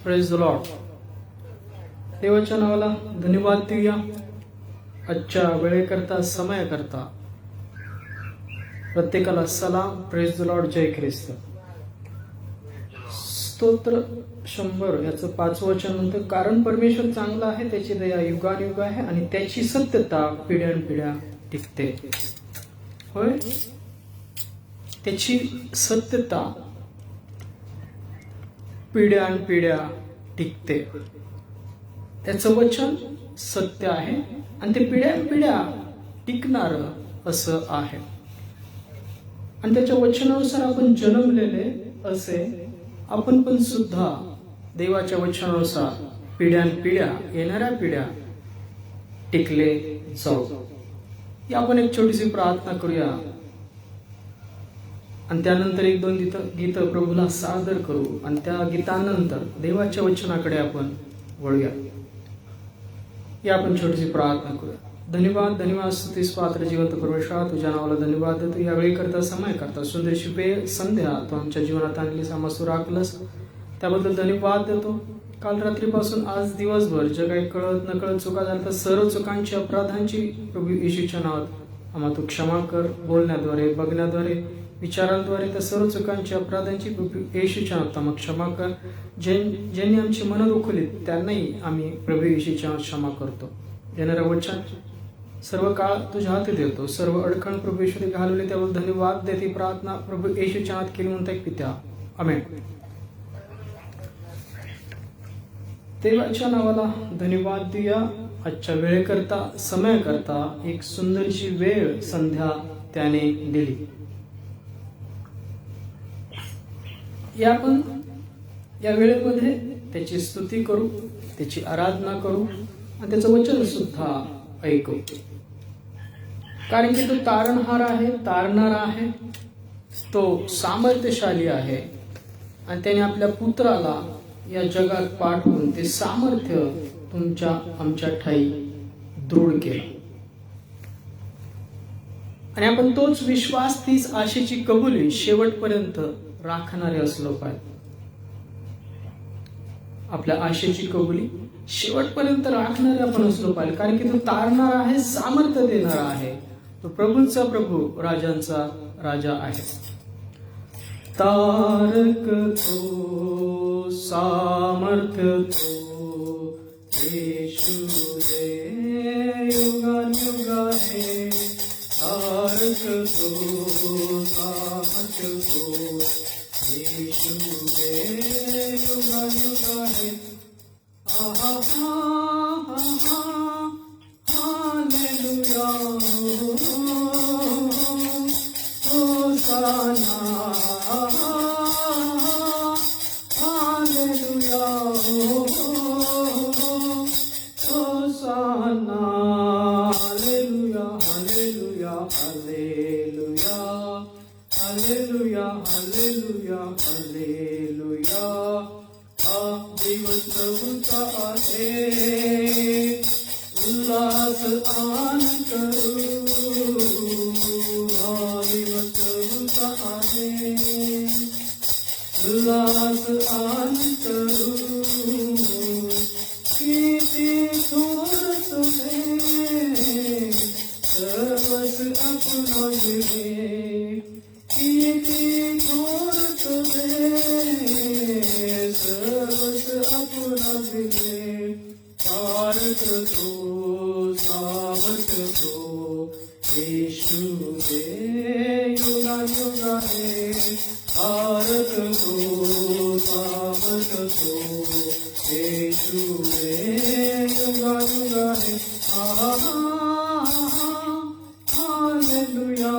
Praise the Lord. देवाच्या नावाला धन्यवाद देऊया. आजच्या वेळेकरता समयाकरता प्रत्येकाला सलाम. Praise the Lord. जय ख्रिस्त. स्तोत्र 100 याचं 5वं वचन म्हणतं, कारण परमेश्वर चांगला आहे, त्याची दया युगानुयुग आहे आणि त्याची सत्यता पिढ्यानपिढ्या टिकते. होय, त्याची सत्यता पिढ्यानपिढ्या टिकते. त्याचं वचन सत्य आहे आणि ते पिढ्यानपिढ्या टिकणार असं आहे. आणि त्याच्या वचनानुसार आपण जन्मलेले असे आपण पण सुद्धा देवाच्या वचनानुसार पिढ्यानपिढ्या येणाऱ्या पिढ्या टिकले जाऊ. ही आपण एक छोटीशी प्रार्थना करूया आणि त्यानंतर 1-2 गीत प्रभूला सादर करू आणि त्या गीतानंतर देवाच्या वचनाकडे आपण वळूया. या आपण छोटीशी प्रार्थना करूया. धन्यवाद धन्यवाद स्तुतीस पात्र जिवंत परमेश्वरा, तुझ्या नावाला धन्यवाद देतो. यावेळी करता समय करता सुंदरशी वेळ संध्या तू आमच्या जीवनात आणली, सामासू राखलस, त्याबद्दल धन्यवाद देतो. काल रात्रीपासून आज दिवसभर जे काही कळत नकळत चुका झाल्या तर सर्व चुकांची अपराधांची प्रभू येशूच्या नावात आम्हाला तू क्षमा कर. बोलण्याद्वारे, बघण्याद्वारे, विचारांद्वारे त्या सर्व चुकांची अपराधांची येशूच्या नावात आम्हाला क्षमा कर. ज्यांनी आमची मनं दुखवलीत त्यांनाही आम्ही प्रभू येशूच्या नावात क्षमा करतो. येणाऱ्या वचन सर्व काळ तुझ्या हाती देतो. सर्व अडखण प्रभू येशूने घालवले त्याबद्दल धन्यवाद देते. प्रार्थना प्रभू येशूच्या नावात केली म्हणता एक पित्या, आमेन. देवाच्या नावाला धन्यवाद देऊया. आजच्या वेळेकरता समयाकरता एक सुंदरशी वेळ संध्या त्याने दिली. आपण या वेळेमध्ये त्याची स्तुती करू, त्याची आराधना करू आणि त्याचं वचन सुद्धा ऐकू. कारण की तो तारणहार आहे, तारणारा आहे, तो सामर्थ्यशाली आहे आणि त्याने आपल्या पुत्राला या जगात पाठवून ते सामर्थ्य तुमच्या आमच्या ठाई दृढ केलं. आणि आपण तोच विश्वास, तीच आशेची कबुली शेवटपर्यंत राखणारे असलो पाहिजे. आपल्या आशेची कबुली शेवटपर्यंत राखणारे आपण असलो पाहिजे. कारण की तो तारणारा आहे, सामर्थ्य देणारा आहे. तो प्रभूंचा प्रभू, राजांचा राजा आहे. तारक तो, सामर्थ्य तो, येशू दे युगानुयुग आहे. तारक तो, सामर्थ्य तो, येशू दे युगानुयुग आहे. आहा हा हा हालेलुया होसाना हालेलुया होसाना हालेलुया हालेलुया हालेलुया हालेलुया हालेलुया हालेलुया. हा दिवस प्रभूचा आहे, उल्हास आनंद करू. हा दिवस प्रभूचा आहे, उल्हास आनंद करू. किती थोर तुझे सर्वस अपना दिले. किती थोर तुझे सर्वस अपना दिले. तारक तो, सामर्थ्य तो, येशू दे युगानुयुग आहे. तारक तो, सामर्थ्य तो, येशू दे युगानुयुग आहे. आहा हालेलुया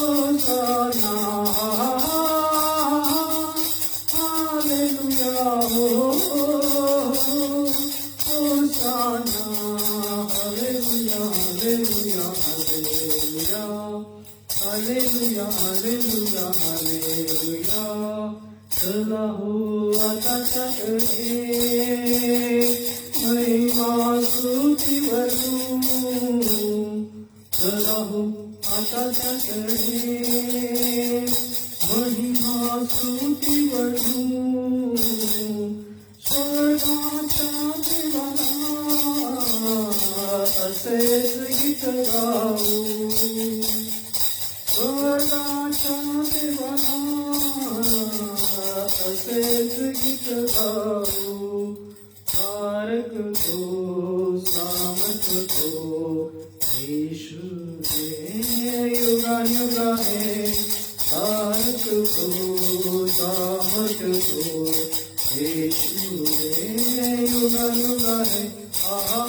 होसाना हालेलुया होसाना हालेलुया हालेलुया हालेलुया हालेलुया हालेलुया हालेलुया. चला हो आता महिमा स्तुती वरू. चला हो आता महिमा स्तुती बनू, स्वर्गाच्या देवाला असेच गीत गाऊ, स्वर्गाच्या देवाला असेच गीत गाऊ. तारक तो सामर्थ तो येशू दे युगानुगा है. तारक तो सामर्थ तो येशू दे युगानुगा है. आहा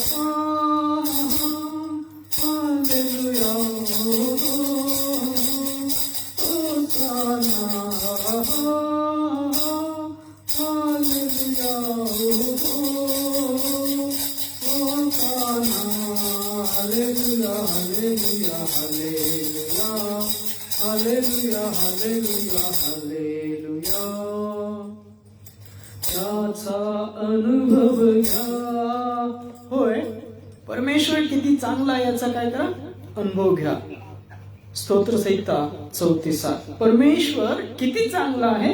हालेलुया होसाना हालेलुया होसाना हालेलुया हालेलुया हालेलुया हालेलुया हालेलुया हालेलुया. त्याचा अनुभव घ्या. होय, परमेश्वर किती चांगला आहे याचा काय करा, अनुभव घ्या. स्तोत्र संहिता 34. परमेश्वर किती चांगला आहे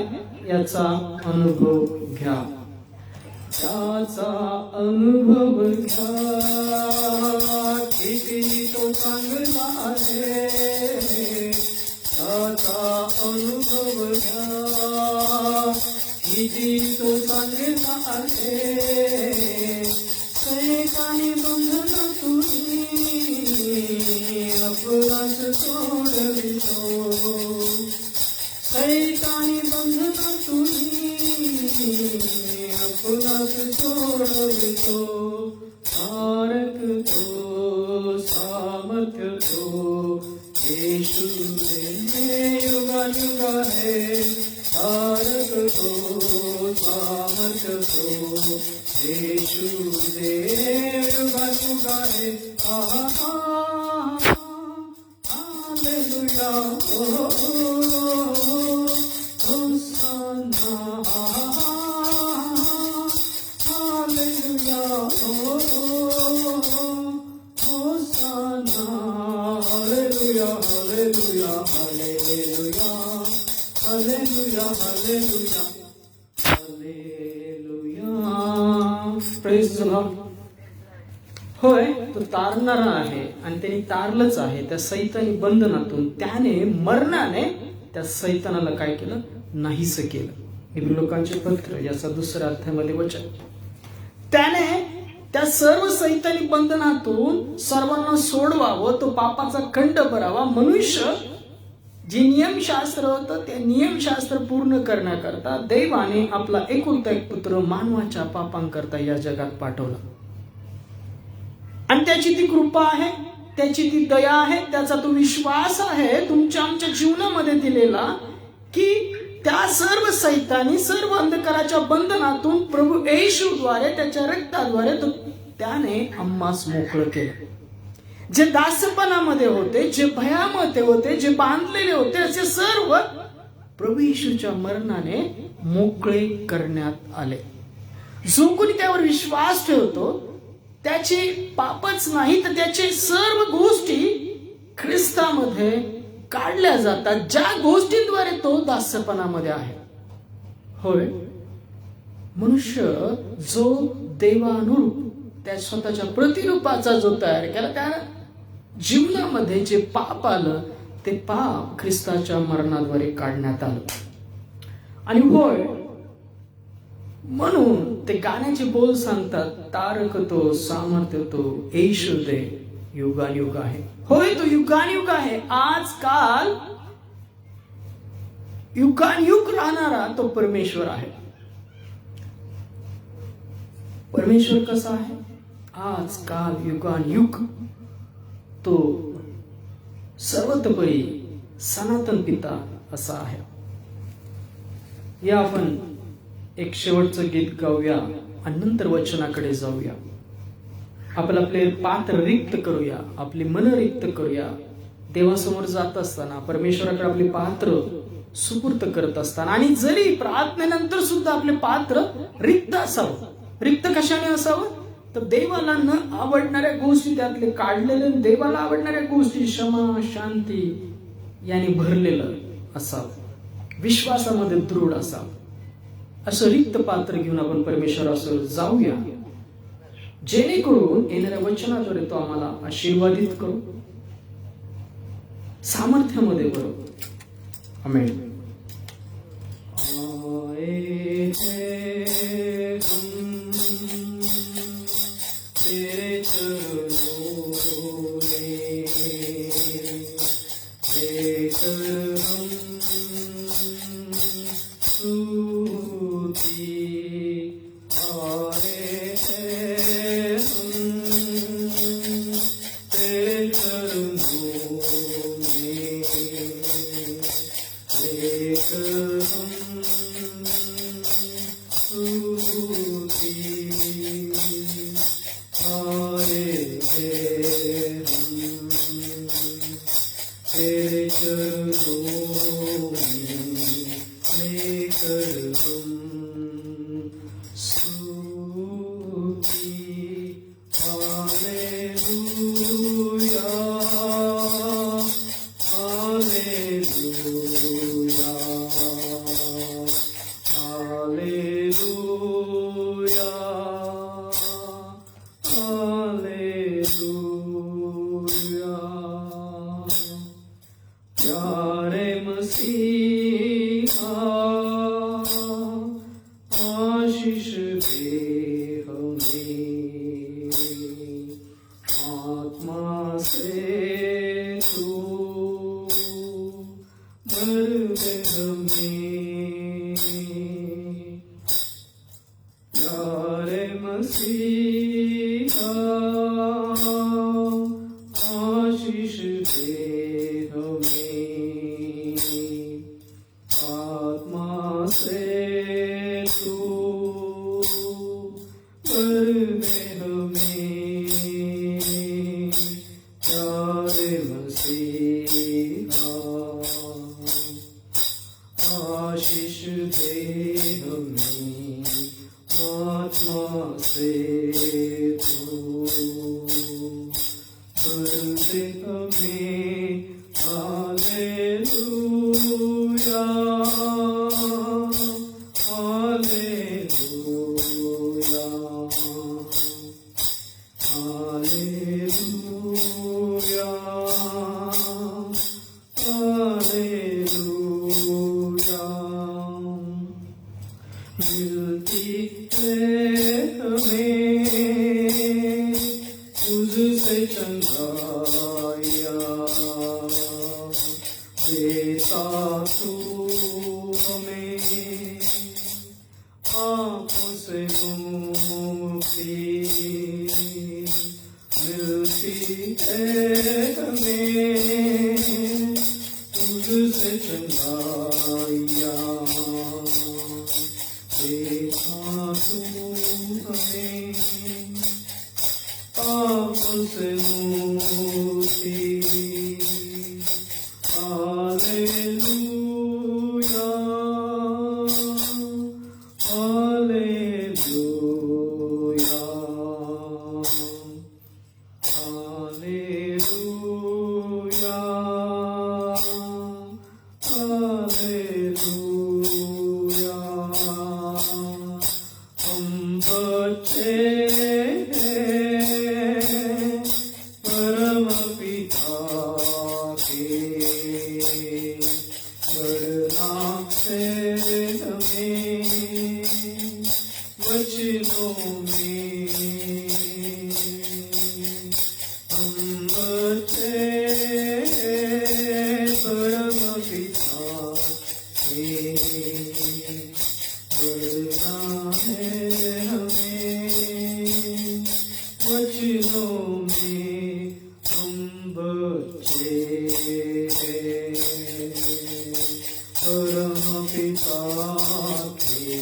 याचा अनुभव घ्या. त्याचा अनुभव घ्या, किती तो चांगला आहे. त्याचा अनुभव घ्या, किती तो चांगला आहे. सैतानी बंधनातून अपराध सोडवितो, सैतानी बंधनातून अपराध सोडवितो. तारक तो सामर्थ्य तो येशू दे युगानुगा है. तारक तो सामर्थ्य तो येशू दे युगानुगा है. आहा हालेलुया होसाना हालेलुया होसाना हालेलुया हालेलुया हालेलुया हालेलुया हालेलुया हालेलुया. Praise the Lord. होय, तो तारणारा आहे आणि त्यांनी तारलंच आहे त्या सैतानी बंधनातून. त्याने मरणाने त्या सैतानाला काय केलं, नाहीस केलं. इब्री लोकांचे पत्र याचा 2 अध्यायामध्ये वचन. त्याने त्या सर्व सैतानी बंधनातून सर्वांना सोडवावं, तो पापाचा खंड भरावा. मनुष्य जे नियमशास्त्र होतं ते नियमशास्त्र पूर्ण करण्याकरता देवाने आपला एकुलता एक पुत्र मानवाच्या पापांकरता या जगात पाठवला. आणि त्याची ती कृपा आहे, त्याची ती दया आहे, त्याचा तो विश्वास आहे तुमच्या आमच्या जीवनामध्ये दिलेला, की त्या सर्व सैतानी सर्व अंधकाराच्या बंधनातून प्रभू येशूद्वारे त्याच्या रक्ताद्वारे तो त्याने आम्हास मोकळं केलं. जे दासपणामध्ये होते, जे भयामध्ये होते, जे बांधलेले होते, असे सर्व प्रभू येशूच्या मरणाने मोकळे करण्यात आले. जो कोणी त्यावर विश्वास ठेवतो त्याची पापच नाही तर त्याचे सर्व गोष्टी ख्रिस्तामध्ये काढल्या जातात, ज्या गोष्टींद्वारे तो दासपणामध्ये आहे. होय, मनुष्य जो देवानुरूप त्या स्वतःच्या प्रतिरूपाचा जो तयार केला, त्या जीवनामध्ये जे पाप आलं ते पाप ख्रिस्ताच्या मरणाद्वारे काढण्यात आलं. आणि होय, म्हणून ते गाण्याचे बोल सांगतात, तारक तो सामर्थ्य तो येशू दे युगानुगा आहे. होय, तो युगानुग आहे. आजकाल युगानुग राहणारा तो परमेश्वर आहे. परमेश्वर कसा आहे? आजकाल युगानुग तो सर्वतोपरी सनातन पिता असा आहे. या आपण एक शेवटचं गीत गाऊया आणि नंतर वचनाकडे जाऊया. आपण आपले पात्र रिक्त करूया, आपली मन रिक्त करूया. देवासमोर जात असताना, परमेश्वराकडे आपले पात्र सुपूर्त करत असताना, आणि जरी प्रार्थनेनंतर सुद्धा आपले पात्र रिक्त असावं. रिक्त कशाने असावं? तर देवाला न आवडणाऱ्या गोष्टी त्यातले काढलेले, देवाला आवडणाऱ्या गोष्टी क्षमा शांती याने भरलेलं असावं. विश्वासामध्ये दृढ असावं. असं रिक्त पात्र घेऊन आपण परमेश्वरासमोर जाऊया, जेणेकरून येणाऱ्या वचनाद्वारे तो आम्हाला आशीर्वादित करू, सामर्थ्यामध्ये भरू. आमेन. आए हैं हम तेरे चरणों में, लेकर हम स्तुति. आए हैं हम तेरे चरणों में, लेकर हम स्तुति. आए हैं हम तेरे चरणों में, लेकर हम स्तुति. हालेलुया, हालेलुया, हालेलुया, हालेलुया. प्यारे मसीहा, आशीष दे हमें, आत्मा से तू भर दे हमें. प्यारे मसीहा, आशीष दे हमें, आत्मा से तू भर दे हमें. प्यारे मसीहा, आशीष दे हमें, आत्मा से तू भर दे हमें. हालेलुया, हालेलुया, हालेलुया, हालेलुया. मिलती है हमें तुझसे चंगाइया, देता तू हमें पापों से मुक्ति. मिलती है हमें तुझसे चंगाइया, देता तू हमें पापों से मुक्ति. हालेलुया, हालेलुया, हालेलुया, हालेलुया. हम बच्चे हैं परम पिता के, बढ़ना है हमें वचनों में. हम बच्चे परम पिता के, बढ़ना है हमें वचनों में. हम बच्चे परम पिता के,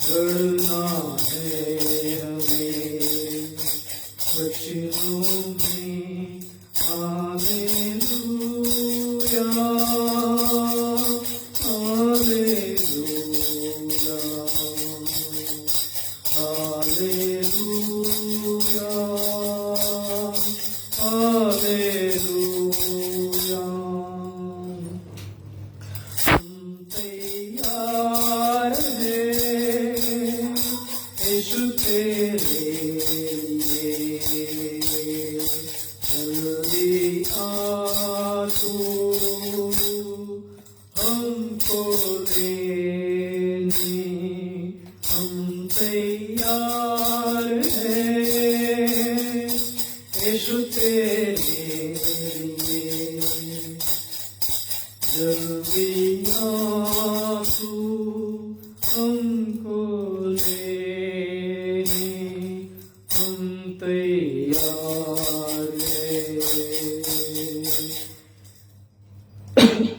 बढ़ना है हमें वचनों में. हालेलुया, हालेलुया, हालेलुया, हालेलुया. लेने हम तैयार हैं यीशु तेरे लिए। जल्दी आ तू हमको लेने हम तैयार हैं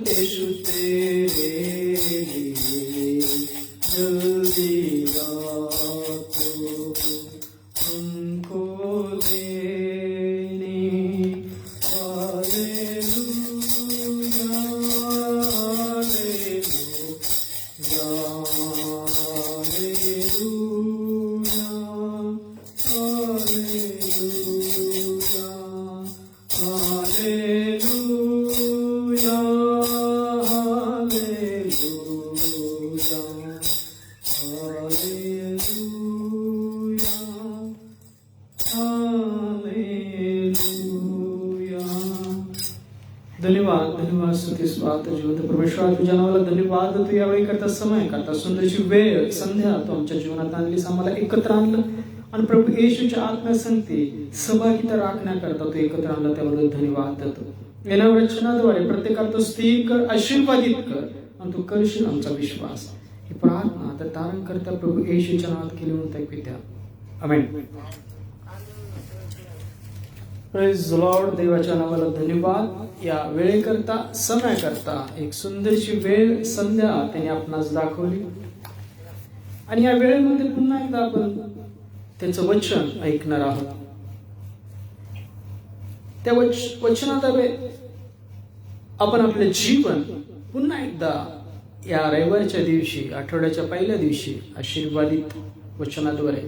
यीशु तेरे लिए। जल्दी आ तू हमको लेने। धन्यवाद धन्यवाद स्तुती स्वात जीवंत परमेश्वर तुझ्या नावाला धन्यवाद। तू यावेळी करता समय करता सुंदरची वेळ संध्या तू आमच्या जीवनात आणलीस, आम्हाला एकत्र आणलं आणि प्रभू येशूच्या आत्म्यासंगती सहभागिता राखण्याकरता तू एकत्र आणलं, त्याबद्दल धन्यवाद देतो। येण्या वचनाद्वारे प्रत्येकाला तू स्थिर कर, आशीर्वादित कर आणि तू करशील आमचा विश्वास। ही प्रार्थना तर तारण करता प्रभू येशूच्या नावात केली म्हणता पित्या, आमेन। Praise Lord. देवाच्या नावाला धन्यवाद। या वेळेकरता समयाकरता एक सुंदरशी वेळ संध्या त्याने आपणास दाखवली आणि या वेळेमध्ये पुन्हा एकदा आपण त्याचं वचन ऐकणार आहोत। त्या वचनाद्वारे आपण आपले जीवन पुन्हा एकदा या रविवारच्या दिवशी, आठवड्याच्या पहिल्या दिवशी आशीर्वादित वचनाद्वारे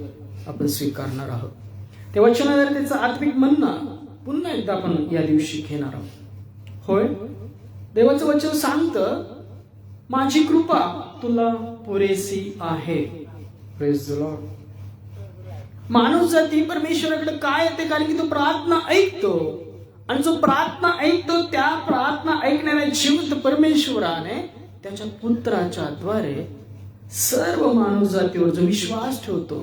आपण स्वीकारणार आहोत। त्या वचनाद्वारे त्याचं आत्मिक म्हणणं पुन्हा एकदा आपण या दिवशी घेणार आहोत। होय, देवाचं वचन सांगतं, माझी कृपा तुला पुरेसी आहे। Praise the Lord. माणूस जाती परमेश्वराकडे काय येते, कारण की तो प्रार्थना ऐकतो आणि जो प्रार्थना ऐकतो त्या प्रार्थना ऐकणाऱ्या जिवंत परमेश्वराने त्याच्या पुत्राच्या द्वारे सर्व मानव जातीवर जो विश्वास ठेवतो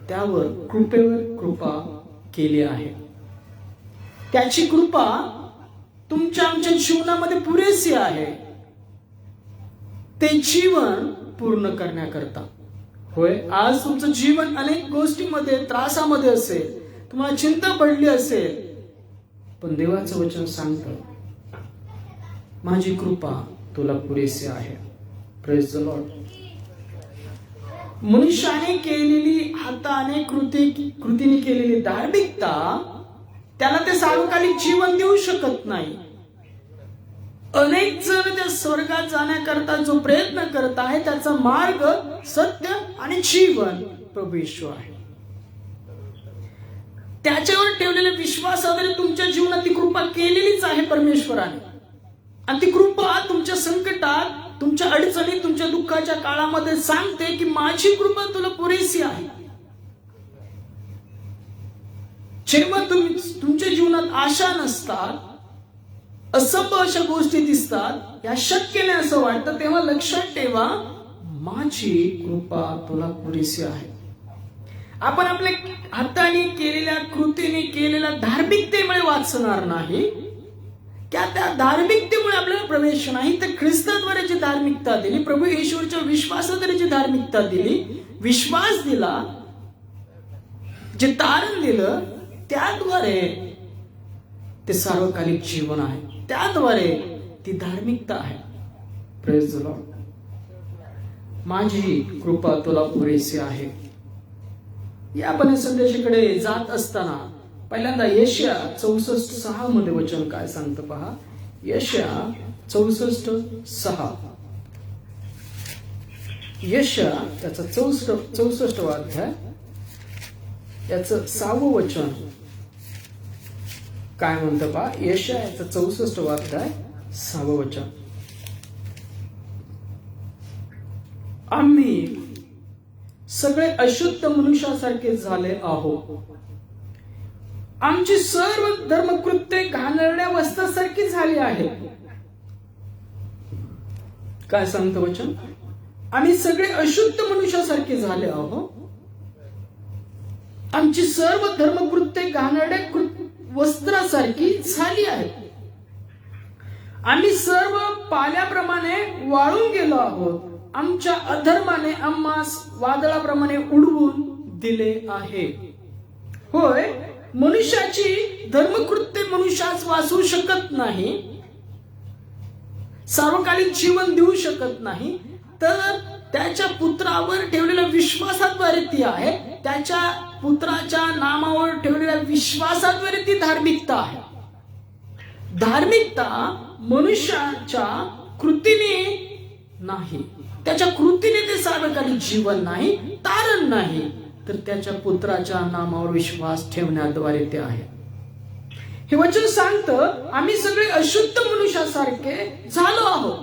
त्यावर कृपेवर कृपा केली आहे। त्याची कृपा तुमच्या आमच्या जीवनामध्ये पुरेसी आहे ते जीवन पूर्ण करण्याकरता। होय, आज तुमचं जीवन अनेक गोष्टींमध्ये त्रासामध्ये असेल, तुम्हाला चिंता पडली असेल, पण देवाचं वचन सांगतं, माझी कृपा तुला पुरेसी आहे। Praise the Lord. मनुष्याने केलेली हाताने कृतीने केलेली धार्मिकता त्याला ते सार्वकालिक जीवन देऊ शकत नाही। अनेक जण त्या स्वर्गात जाण्याकरता जो प्रयत्न करत आहे त्याचा मार्ग सत्य आणि जीवन प्रभू येशू आहे। त्याच्यावर ठेवलेल्या विश्वासाद्वारे तुमच्या जीवनात ती कृपा केलेलीच आहे परमेश्वराने, आणि ती कृपा तुमच्या संकटात, तुमच्या अडचणीत, तुमच्या दुःखाच्या काळामध्ये सांगते की माझी कृपा तुला पुरेसी आहे। जेव्हा तुमच्या जीवनात आशा नसतात, असंभव अशा गोष्टी दिसतात, या शक्य नाही असं वाटतं, तेव्हा लक्षात ठेवा, माझी कृपा तुला पुरेसी आहे। आपण आपल्या हाताने केलेल्या, कृतीने केलेल्या धार्मिकतेमुळे वाचणार नाही, त्या धार्मिकतेमुळे आपल्याला प्रवेश नाही, तर ख्रिस्ताद्वारे जी धार्मिकता दिली, प्रभू येशूच्या विश्वासाद्वारे जी धार्मिकता दिली, विश्वास दिला, जे तारण दिलं, त्याद्वारे ते सार्वकालिक जीवन आहे, त्याद्वारे ती धार्मिकता आहे। Praise the Lord. माझी कृपा तुला पुरेसी आहे। या आपण संदेशाकडे जात असताना पहिल्यांदा यशया 64:6 मध्ये वचन काय सांगतं पहा। यशया 64:6, यशया त्याचा 64वा अध्याय, याचं 6वं वचन काय म्हणतं पहा। यशया याचा 64वा अध्याय 6वं वचन, आम्ही सगळे अशुद्ध मनुष्यासारखे झाले आहोत, आमची सर्व धर्मकृत्ये घाणेरड्या वस्त्रासारखी झाली आहेत, काय सांगतं वचन? आम्ही सगळे अशुद्ध मनुष्यासारखे झाले आहोत. आमची सर्व धर्मकृत्ये घाणेरड्या वस्त्रासारखी झाली आहेत. आम्ही सर्व पाल्याप्रमाणे वाळून गेलो आहोत. आमच्या अधर्माने आम्हास वादळाप्रमाणे उडवून दिले आहे. होय, मनुष्याची धर्मकृत्ये मनुष्याच वाचवू शकत नाही, सार्वकालिक जीवन देऊ शकत नाही, तर त्याच्या पुत्रावर ठेवलेल्या विश्वासाद्वारे ती आहे. त्याच्या पुत्राच्या नामावर ठेवलेल्या विश्वासाद्वारे ती धार्मिकता आहे. धार्मिकता मनुष्याच्या कृतीने नाही, त्याच्या कृतीने ते सार्वकालिक जीवन नाही, तारण नाही, तर त्याच्या पुत्राच्या नामावर विश्वास ठेवण्याद्वारे ते आहे. हे वचन सांगतं आम्ही सगळे अशुद्ध मनुष्यासारखे झालो आहोत.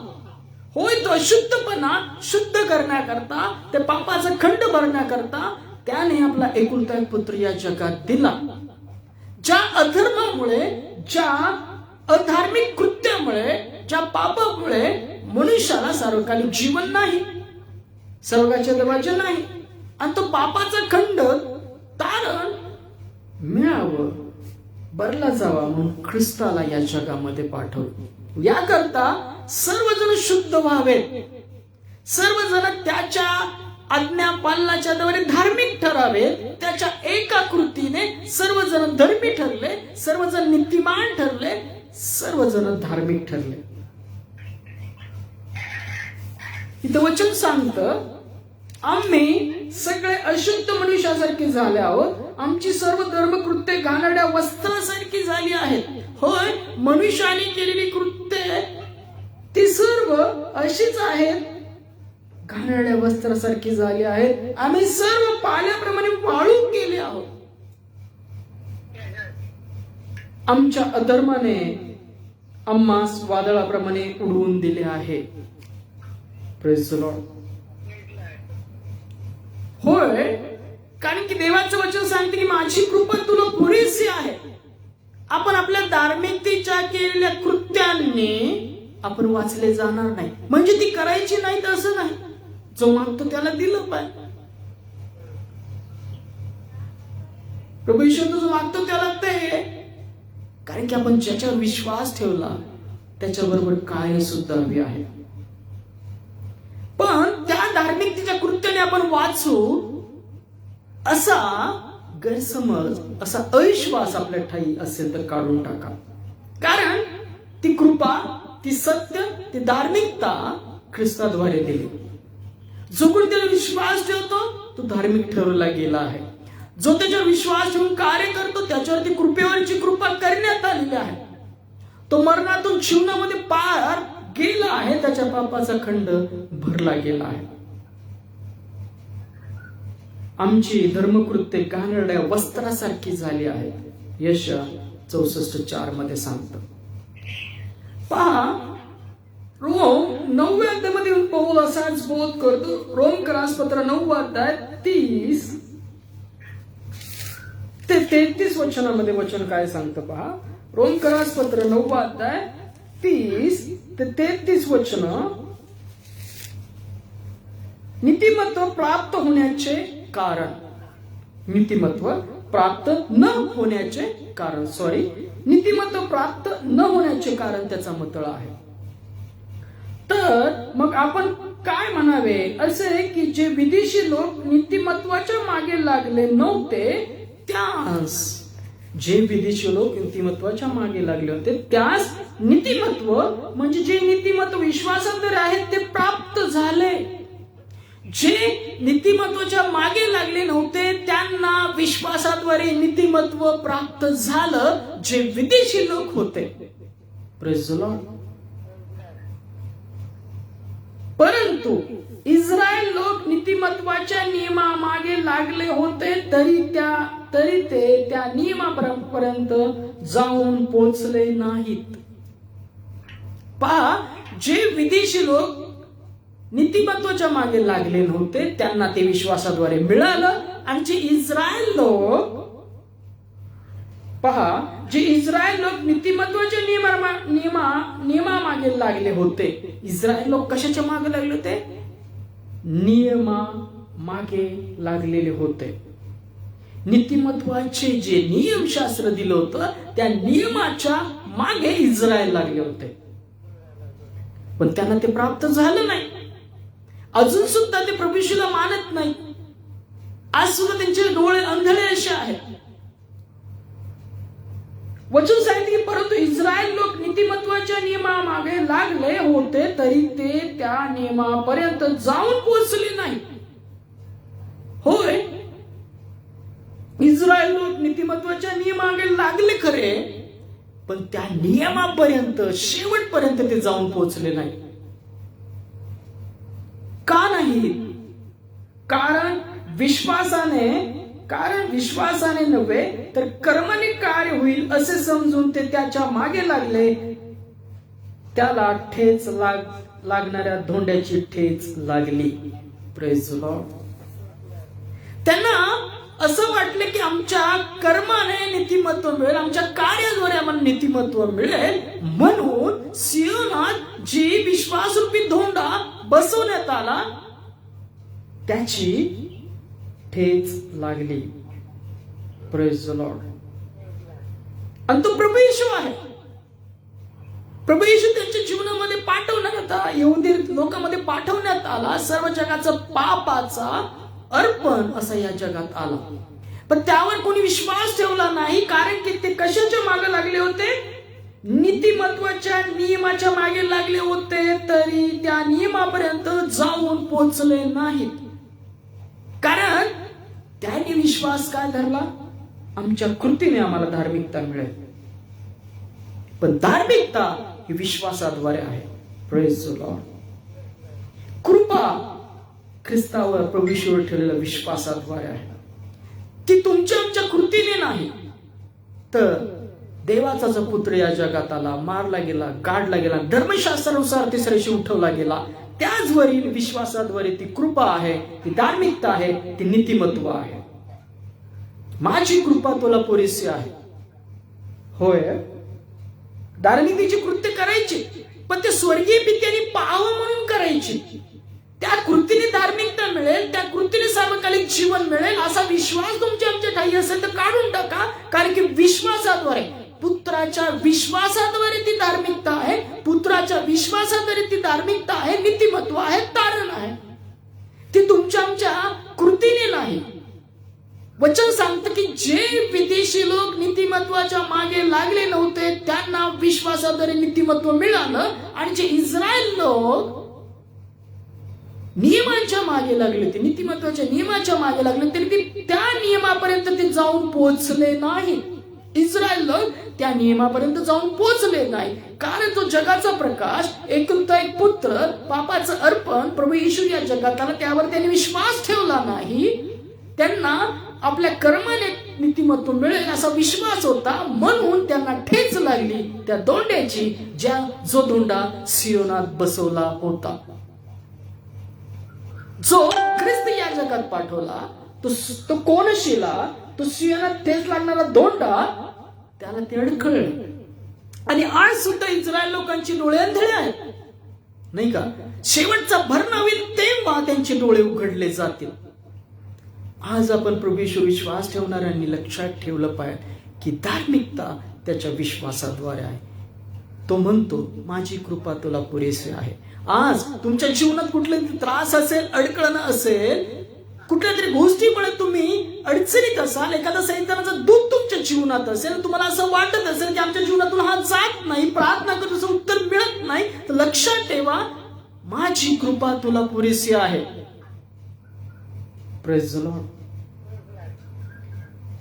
होय, तो अशुद्धपणा शुद्ध करण्याकरता, ते पापाचा खंड भरण्याकरता त्याने आपला एकुलता एक पुत्र या जगात दिला. ज्या अधर्मामुळे, ज्या अधार्मिक कृत्यामुळे, ज्या पापामुळे मनुष्याला सार्वकालिक जीवन नाही, स्वर्गाचे दरवाजे नाही, आणि तो पापाचा खंड तारण मिळावं, भरला जावा म्हणून ख्रिस्ताला या जगामध्ये पाठवलं. याकरता सर्वजण शुद्ध व्हावेत, सर्वजण त्याच्या आज्ञा पालनाच्या द्वारे धार्मिक ठरावेत. त्याच्या एका कृतीने सर्वजण धर्मी ठरले, सर्वजण नीतिमान ठरले, सर्वजण धार्मिक ठरले. इथं वचन सांगतं आम्ही सगळे अशुद्ध मनुष्यासारखे झाले आहोत. आमची सर्व धर्मकृत्ये घाणेरड्या वस्त्रासारखी झाली आहेत. होय, मनुष्याने केलेली कृत्ये ती सर्व अशीच आहेत, घाणेरड्या वस्त्रासारखी झाली आहेत. आम्ही सर्व पाल्याप्रमाणे वाळून गेले आहोत. आमच्या अधर्माने आम्हास वादळाप्रमाणे उडवून दिले आहे. Praise the Lord. होय, कारण की देवाचं वचन सांगते की माझी कृपा तुला पुरेशी आहे. आपण आपल्या धार्मिकतेच्या केलेल्या कृत्यांनी आपण वाचले जाणार नाही. म्हणजे ती करायची नाही तर असं नाही, जो मागतो त्याला दिलं पाहिजे. प्रभू ईश्वर जो मागतो त्याला ते, कारण की आपण ज्याच्यावर विश्वास ठेवला त्याच्याबरोबर काय सुद्धा हवी आहे. पण त्या धार्मिकतेच्या कृत्याने आपण वाचू असा गैरसमज, असा अविश्वास आपल्या ठाई असेल तर काढून टाका. कारण ती कृपा, ती सत्य, ती धार्मिकता ख्रिस्ताद्वारे दिली. जो कोणी त्याला विश्वास ठेवतो तो धार्मिक ठरवला गेला आहे. जो त्याच्यावर विश्वास ठेवून कार्य करतो त्याच्यावरती कृपेवरची कृपा करण्यात आलेली आहे. तो मरणातून जीवनामध्ये पार गेला आहे, त्याच्या पापाचा खंड भरला गेला आहे. आमची धर्मकृत्ये घाणेरड्या वस्त्रासारखी झाली आहे. यशया 64:4 मध्ये सांगतं. पहा, रोम 9व्या अध्यायामध्ये पौल असाच बोध करतो. रोमकरास पत्र 9वा अध्याय 30 ते 33 वचनामध्ये वचन काय सांगतं पहा. रोमकरास पत्र 9वा अध्याय 30 ते 33 वचन. नीतिमत्व प्राप्त होण्याचे कारण, नीतिमत्व प्राप्त न होण्याचे कारण, नीतिमत्व प्राप्त न होण्याचे कारण त्याचा मतळ आहे. तर मग आपण काय म्हणावे असे की जे विदेशी लोक नीतिमत्वाच्या मागे लागले नव्हते त्यास, जे विदेशी लोक नीतिमत्वाच्या मागे लागले होते त्यास नीतिमत्व म्हणजे जे नीतिमत्व विश्वासाद्वारे आहेत ते प्राप्त झाले. जे नीतिमत्वाच्या मागे लागले नव्हते त्यांना विश्वासाद्वारे नीतिमत्व प्राप्त झालं, जे विदेशी लोक होते. Praise the Lord. परंतु इस्रायल लोक नीतिमत्वाच्या नियमामागे लागले होते तरी ते त्या नियमापर्यंत जाऊन पोहोचले नाहीत. पहा, जे विदेशी लोक नीतिमत्वाच्या मागे लागले नव्हते त्यांना ते विश्वासाद्वारे मिळालं, आणि जे इस्रायल लोक पहा, जे इस्रायल लोक नीतिमत्वाच्या नियमामागे लागले होते. इस्रायल लोक कशाच्या मागे लागले होते? नियमा मागे लागलेले होते. नीतिमत्वाचे जे नियमशास्त्र दिलं होतं त्या नियमाच्या मागे इस्रायल लागले होते, पण त्यांना ते प्राप्त झालं नाही. अजून सुद्धा ते प्रभू येशूला मानत नाही. आज सुद्धा त्यांचे डोळे अंधळे असे आहेत. वचन सांगितले की परंतु इस्रायल लोक नीतिमत्वाच्या नियमामागे लागले होते तरी ते त्या नियमापर्यंत जाऊन पोहोचले नाही. होय, इस्रायल लोक नीतिमत्वाच्या नियमामागे लागले खरे, पण त्या नियमापर्यंत शेवटपर्यंत ते जाऊन पोहोचले नाही. का नाही? कारण विश्वासाने नव्हे तर कर्माने कार्य होईल असे समजून ते त्याच्या मागे लागले. त्याला ठेच लागणाऱ्या धोंड्याची ठेच लागली. Praise the Lord. त्यांना असं वाटलं की आमच्या कर्माने नीतिमत्व मिळेल, आमच्या कार्याद्वारे आम्हाला नीतिमत्व मिळेल, म्हणून सियोनात जी विश्वासरूपी धोंडा बसवण्यात आला त्याची ठेच लागली. Praise the Lord. आणि तो प्रभू येशू आहे. प्रभू येशू त्यांच्या जीवनामध्ये पाठवण्यात आता यहुदी लोकांमध्ये पाठवण्यात आला. सर्व जगाचं पापाचा अर्पण असा या जगात आला, पण त्यावर कोणी विश्वास ठेवला नाही. कारण की ते कशाच्या मागे लागले होते? नीतिमत्वाच्या नियमाच्या मागे लागले होते, तरी त्या नियमापर्यंत जाऊन पोहोचले नाहीत. कारण त्यांनी विश्वास काय धरला? आमच्या कृतीने आम्हाला धार्मिकता मिळेल. पण धार्मिकता ही विश्वासाद्वारे आहे. Praise the Lord. कृपा ख्रिस्तावर प्रभू येशूवर ठेवलेल्या विश्वासाद्वारे आहे. ती तुमच्या आमच्या कृतीने नाही, तर देवाचा जो पुत्र या जगात आला, मारला गेला, गाडला गेला, धर्मशास्त्रानुसार तिसऱ्या दिवशी उठवला गेला, त्याचवरील विश्वासाद्वारे ती कृपा आहे, ती धार्मिकता आहे, ती नीतिमत्व आहे. माझी कृपा तुला पुरेशी आहे. होय, धार्मिकतेची कृत्य करायची, पण ते स्वर्गीय पित्याने पाहावं म्हणून करायची. त्या कृतीने धार्मिकता मिळेल, त्या कृतीने सार्वकालिक जीवन मिळेल असा विश्वास तुमच्या आमच्या ठाई असेल तर काढून टाका. कारण की विश्वासाद्वारे, पुत्राच्या विश्वासाद्वारे ती धार्मिकता आहे. पुत्राच्या विश्वासाद्वारे ती धार्मिकता आहे, नीतिमत्व आहे, तारण आहे. ती तुमच्या आमच्या कृतीने नाही. वचन सांगतं की जे विदेशी लोक नीतिमत्वाच्या मागे लागले नव्हते त्यांना विश्वासाद्वारे नीतिमत्व मिळालं, आणि जे इस्रायल लोक नियमांच्या मागे लागले होते, नीतिमत्वाच्या नियमाच्या मागे लागले, तरी ते त्या नियमापर्यंत ते जाऊन पोहोचले नाही. इस्रायल लोक त्या नियमापर्यंत जाऊन पोहोचले नाही. कारण तो जगाचा प्रकाश, एकुलता एक पुत्र, पापाचं अर्पण प्रभू येशू या जगात आला, त्यावर त्यांनी विश्वास ठेवला नाही. त्यांना आपल्या कर्माने नीतिमत्व मिळेल असा विश्वास होता, म्हणून त्यांना ठेच लागली त्या धोंड्याची, जो धोंडा सियोनात बसवला होता. जो ख्रिस्त या जगात पाठवला तो कोण शिला? तो सियोनात ठेच लागणारा धोंडा, त्याला ते अडखळले. आणि आज सुद्धा इस्रायल लोकांची डोळे अंधळे आहेत, नाही का? शेवटचा भरणा होईल तेव्हा त्यांचे डोळे उघडले जातील. आज आपण प्रभू येशूवर विश्वास ठेवणाऱ्यांनी लक्षात ठेवलं पाहिजे की धार्मिकता त्याच्या विश्वासाद्वारे आहे. तो म्हणतो माझी कृपा तुला पुरेशी आहे. आज तुमच्या जीवनात कुठलाही त्रास असेल, अडकळणं असेल, कुठल्या तरी गोष्टीमुळे तुम्ही अडचणीत असाल, एखादा सैतानाचं दूत तुमच्या जीवनात असेल, तुम्हाला असं वाटत असेल की आमच्या जीवनातून हा जात नाही, प्रार्थना करतो तसं उत्तर मिळत नाही, तर लक्षात ठेवा माझी कृपा तुला पुरेशी आहे. Praise the Lord.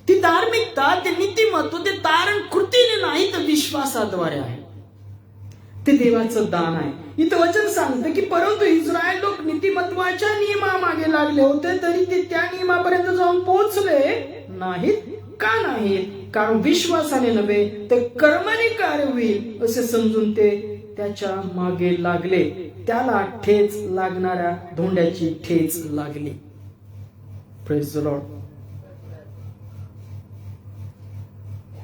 ती धार्मिकता, ते नीतिमत्व, ते तारण कृतीने नाही तर विश्वासाद्वारे आहे. ते देवाचं दान आहे. इथं वचन सांगतं की परंतु इस्रायल लोक नीतिमत्वाच्या नियमामागे लागले होते तरी ते त्या नियमापर्यंत जाऊन पोहोचले नाहीत. का नाहीत? कारण विश्वासाने नव्हे तर कर्माने कार्य होईल असे समजून ते त्याच्या मागे लागले. त्याला ठेच लागणाऱ्या धोंड्याची ठेच लागली. Praise the Lord.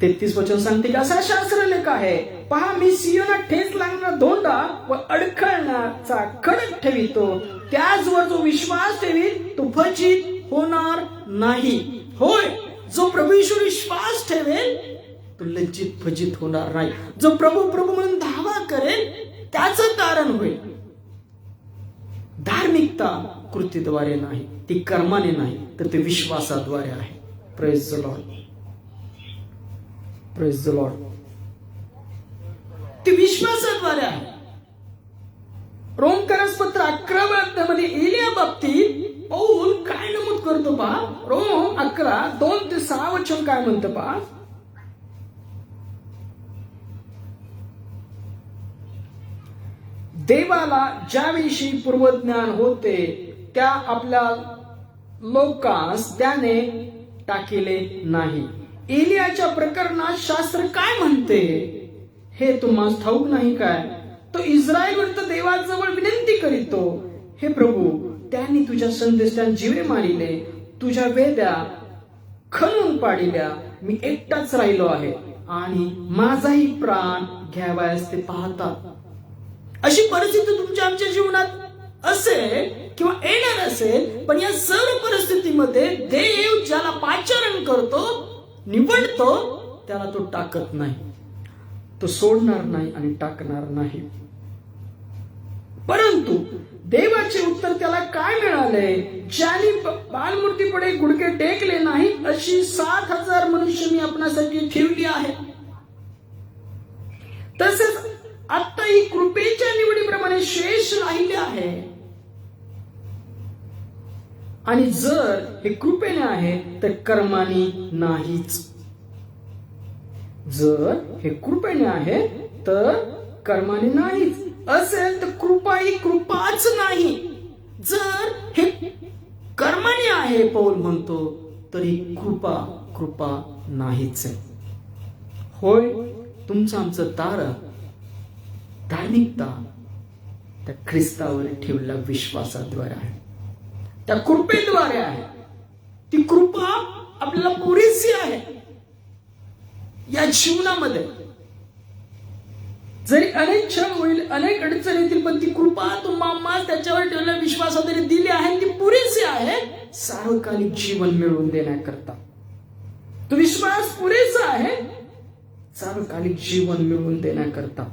33 वचन सांगते की असा शास्त्रलेख आहे, पहा मी सियोनात ठेच लागणारा धोंडा व अडखळण्याचा खडक ठेवितो, त्याचवर जो विश्वास ठेवील तो फजित होणार नाही. होय, जो प्रभू येशूवर विश्वास ठेवेल तो लज्जित फजित होणार नाही. जो प्रभू प्रभू म्हणून धावा करेल त्याचं तारण होईल. धार्मिकता कृतीद्वारे नाही, ती कर्माने नाही, तर ते विश्वासाद्वारे आहे. Praise the Lord, praise the Lord. ती विश्वासाद्वारे आहे. रोमकरास पत्र 11व्या अध्यायामध्ये एलिया बाबतीत पौल काय नमूद करतो पहा. रोम 11:2-6 वचन काय म्हणतं पहा. देवाला ज्याविषयी पूर्वज्ञान होते त्या आपल्या लोकांस त्याने टाकिले नाही. एलियाच्या प्रकरणात शास्त्र काय म्हणते हे तुम्हाला ठाऊक नाही काय. तो इस्रायल विरुद्ध देवाजवळ विनंती करीतो, हे प्रभू त्यांनी तुझ्या संदेशात जीवे मारिले, तुझ्या वेद्या खणून पाडिल्या, मी एकटाच राहिलो आहे आणि माझाही प्राण घ्यावयास ते पाहतात. अशी परिस्थिती तुमच्या आमच्या जीवनात असेल किंवा येणार असेल, पण या सर्व परिस्थितीमध्ये देव ज्याला पाचारण करतो, निवडतो, त्याला तो टाकत नाही, तो सोडणार नाही आणि टाकणार नाही. परंतु देवाचे उत्तर त्याला काय मिळाले. ज्यांनी बालमूर्तीपुढे गुडघे टेकले नाही अशी 7,000 मनुष्य मी आपणासाठी ठेवली आहे. तसेच आता ही कृपेच्या निवडीप्रमाणे शेष राहिले आहे. आणि जर हे कृपेने आहे तर कर्माने नाहीच. जर हे कृपेने आहे तर कर्माने नाहीच असेल तर कृपा ही कृपाच नाही. जर हे कर्माने आहे पौल म्हणतो तर ही कृपा कृपा नाहीच आहे. होय, तुमचं आमचं तारण धार्मिकता त्या ख्रिस्तावर ठेवलेल्या विश्वासाद्वारे आहे, त्या कृपेद्वारे आहे. ती कृपा आपल्याला पुरेशी आहे या जीवनामध्ये. जरी अनेक क्षण होईल, अनेक अडचणी येतील, पण ती कृपा तुम्हाला त्याच्यावर ठेवलेल्या विश्वासाद्वारे दिली आहे. ती पुरेशी आहे सार्वकालिक जीवन मिळवून देण्याकरता. तो विश्वास पुरेसा आहे सार्वकालिक जीवन मिळवून देण्याकरता.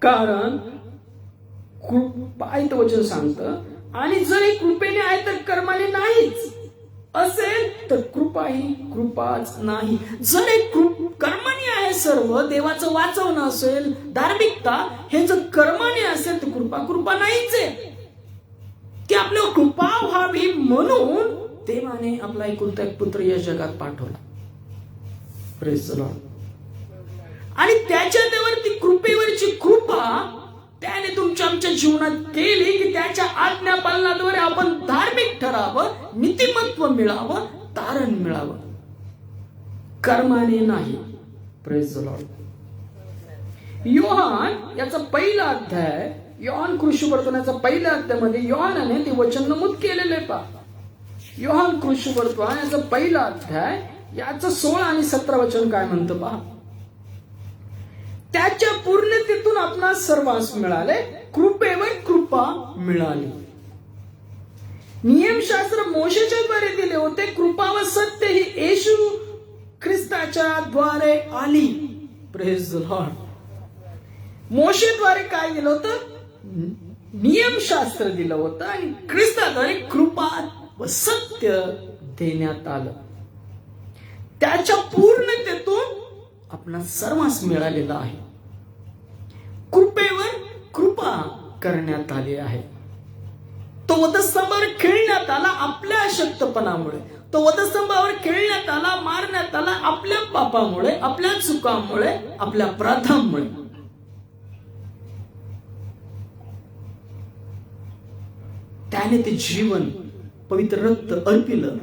कारण कृपा वचन सांगतं, आणि जर ही कृपेने आहे तर कर्माने नाहीच असेल तर कृपा ही कृपाच नाही. जर हे कर्माने आहे, सर्व देवाचं वाचवणं असेल, धार्मिकता, हे जर कर्माने असेल तर कृपा कृपा नाहीच आहे. की आपल्यावर कृपा व्हावी म्हणून देवाने आपला एकुलता एक पुत्र या जगात पाठवला. Praise the Lord. आणि त्याच्या देवावरती कृपेवरची कृपा त्याने तुमच्या आमच्या जीवनात केली की त्याच्या आज्ञा पालनाद्वारे आपण धार्मिक ठरावं, नीतिमत्व मिळावं, तारण मिळावं, कर्माने नाही. Praise the Lord. योहान याचा पहिला अध्याय, योहान कृष्णवर्तनाचा पहिल्या अध्यायामध्ये योहानाने ते वचन नमूद केलेले पहा. योहान कृष्णवर्तन याचा पहिला अध्याय याचं 16 आणि 17 वचन काय म्हणतं पहा. त्याच्या पूर्णतेतून आपणास सर्वांस मिळाले, कृपेवर कृपा मिळाली. नियमशास्त्र मोशेच्या द्वारे दिले होते, कृपा व सत्य ही येशू ख्रिस्ताच्या द्वारे आली. Praise the Lord. मोशेद्वारे काय दिलं होतं? नियमशास्त्र दिलं होतं आणि ख्रिस्ताद्वारे कृपा व सत्य देण्यात आलं. त्याच्या पूर्णतेतून आपणास सर्वांस मिळालेला आहे. कृपेवर कृपा करण्यात आली आहे. तो वधस्तंभावर खेळण्यात आला आपल्या अशक्तपणामुळे. तो वधस्तंभावर खेळण्यात आला, मारण्यात आला आपल्या पापामुळे, आपल्या चुकांमुळे, आपल्या अपराधांमुळे. त्याने ते जीवन, पवित्र रक्त अर्पिलं,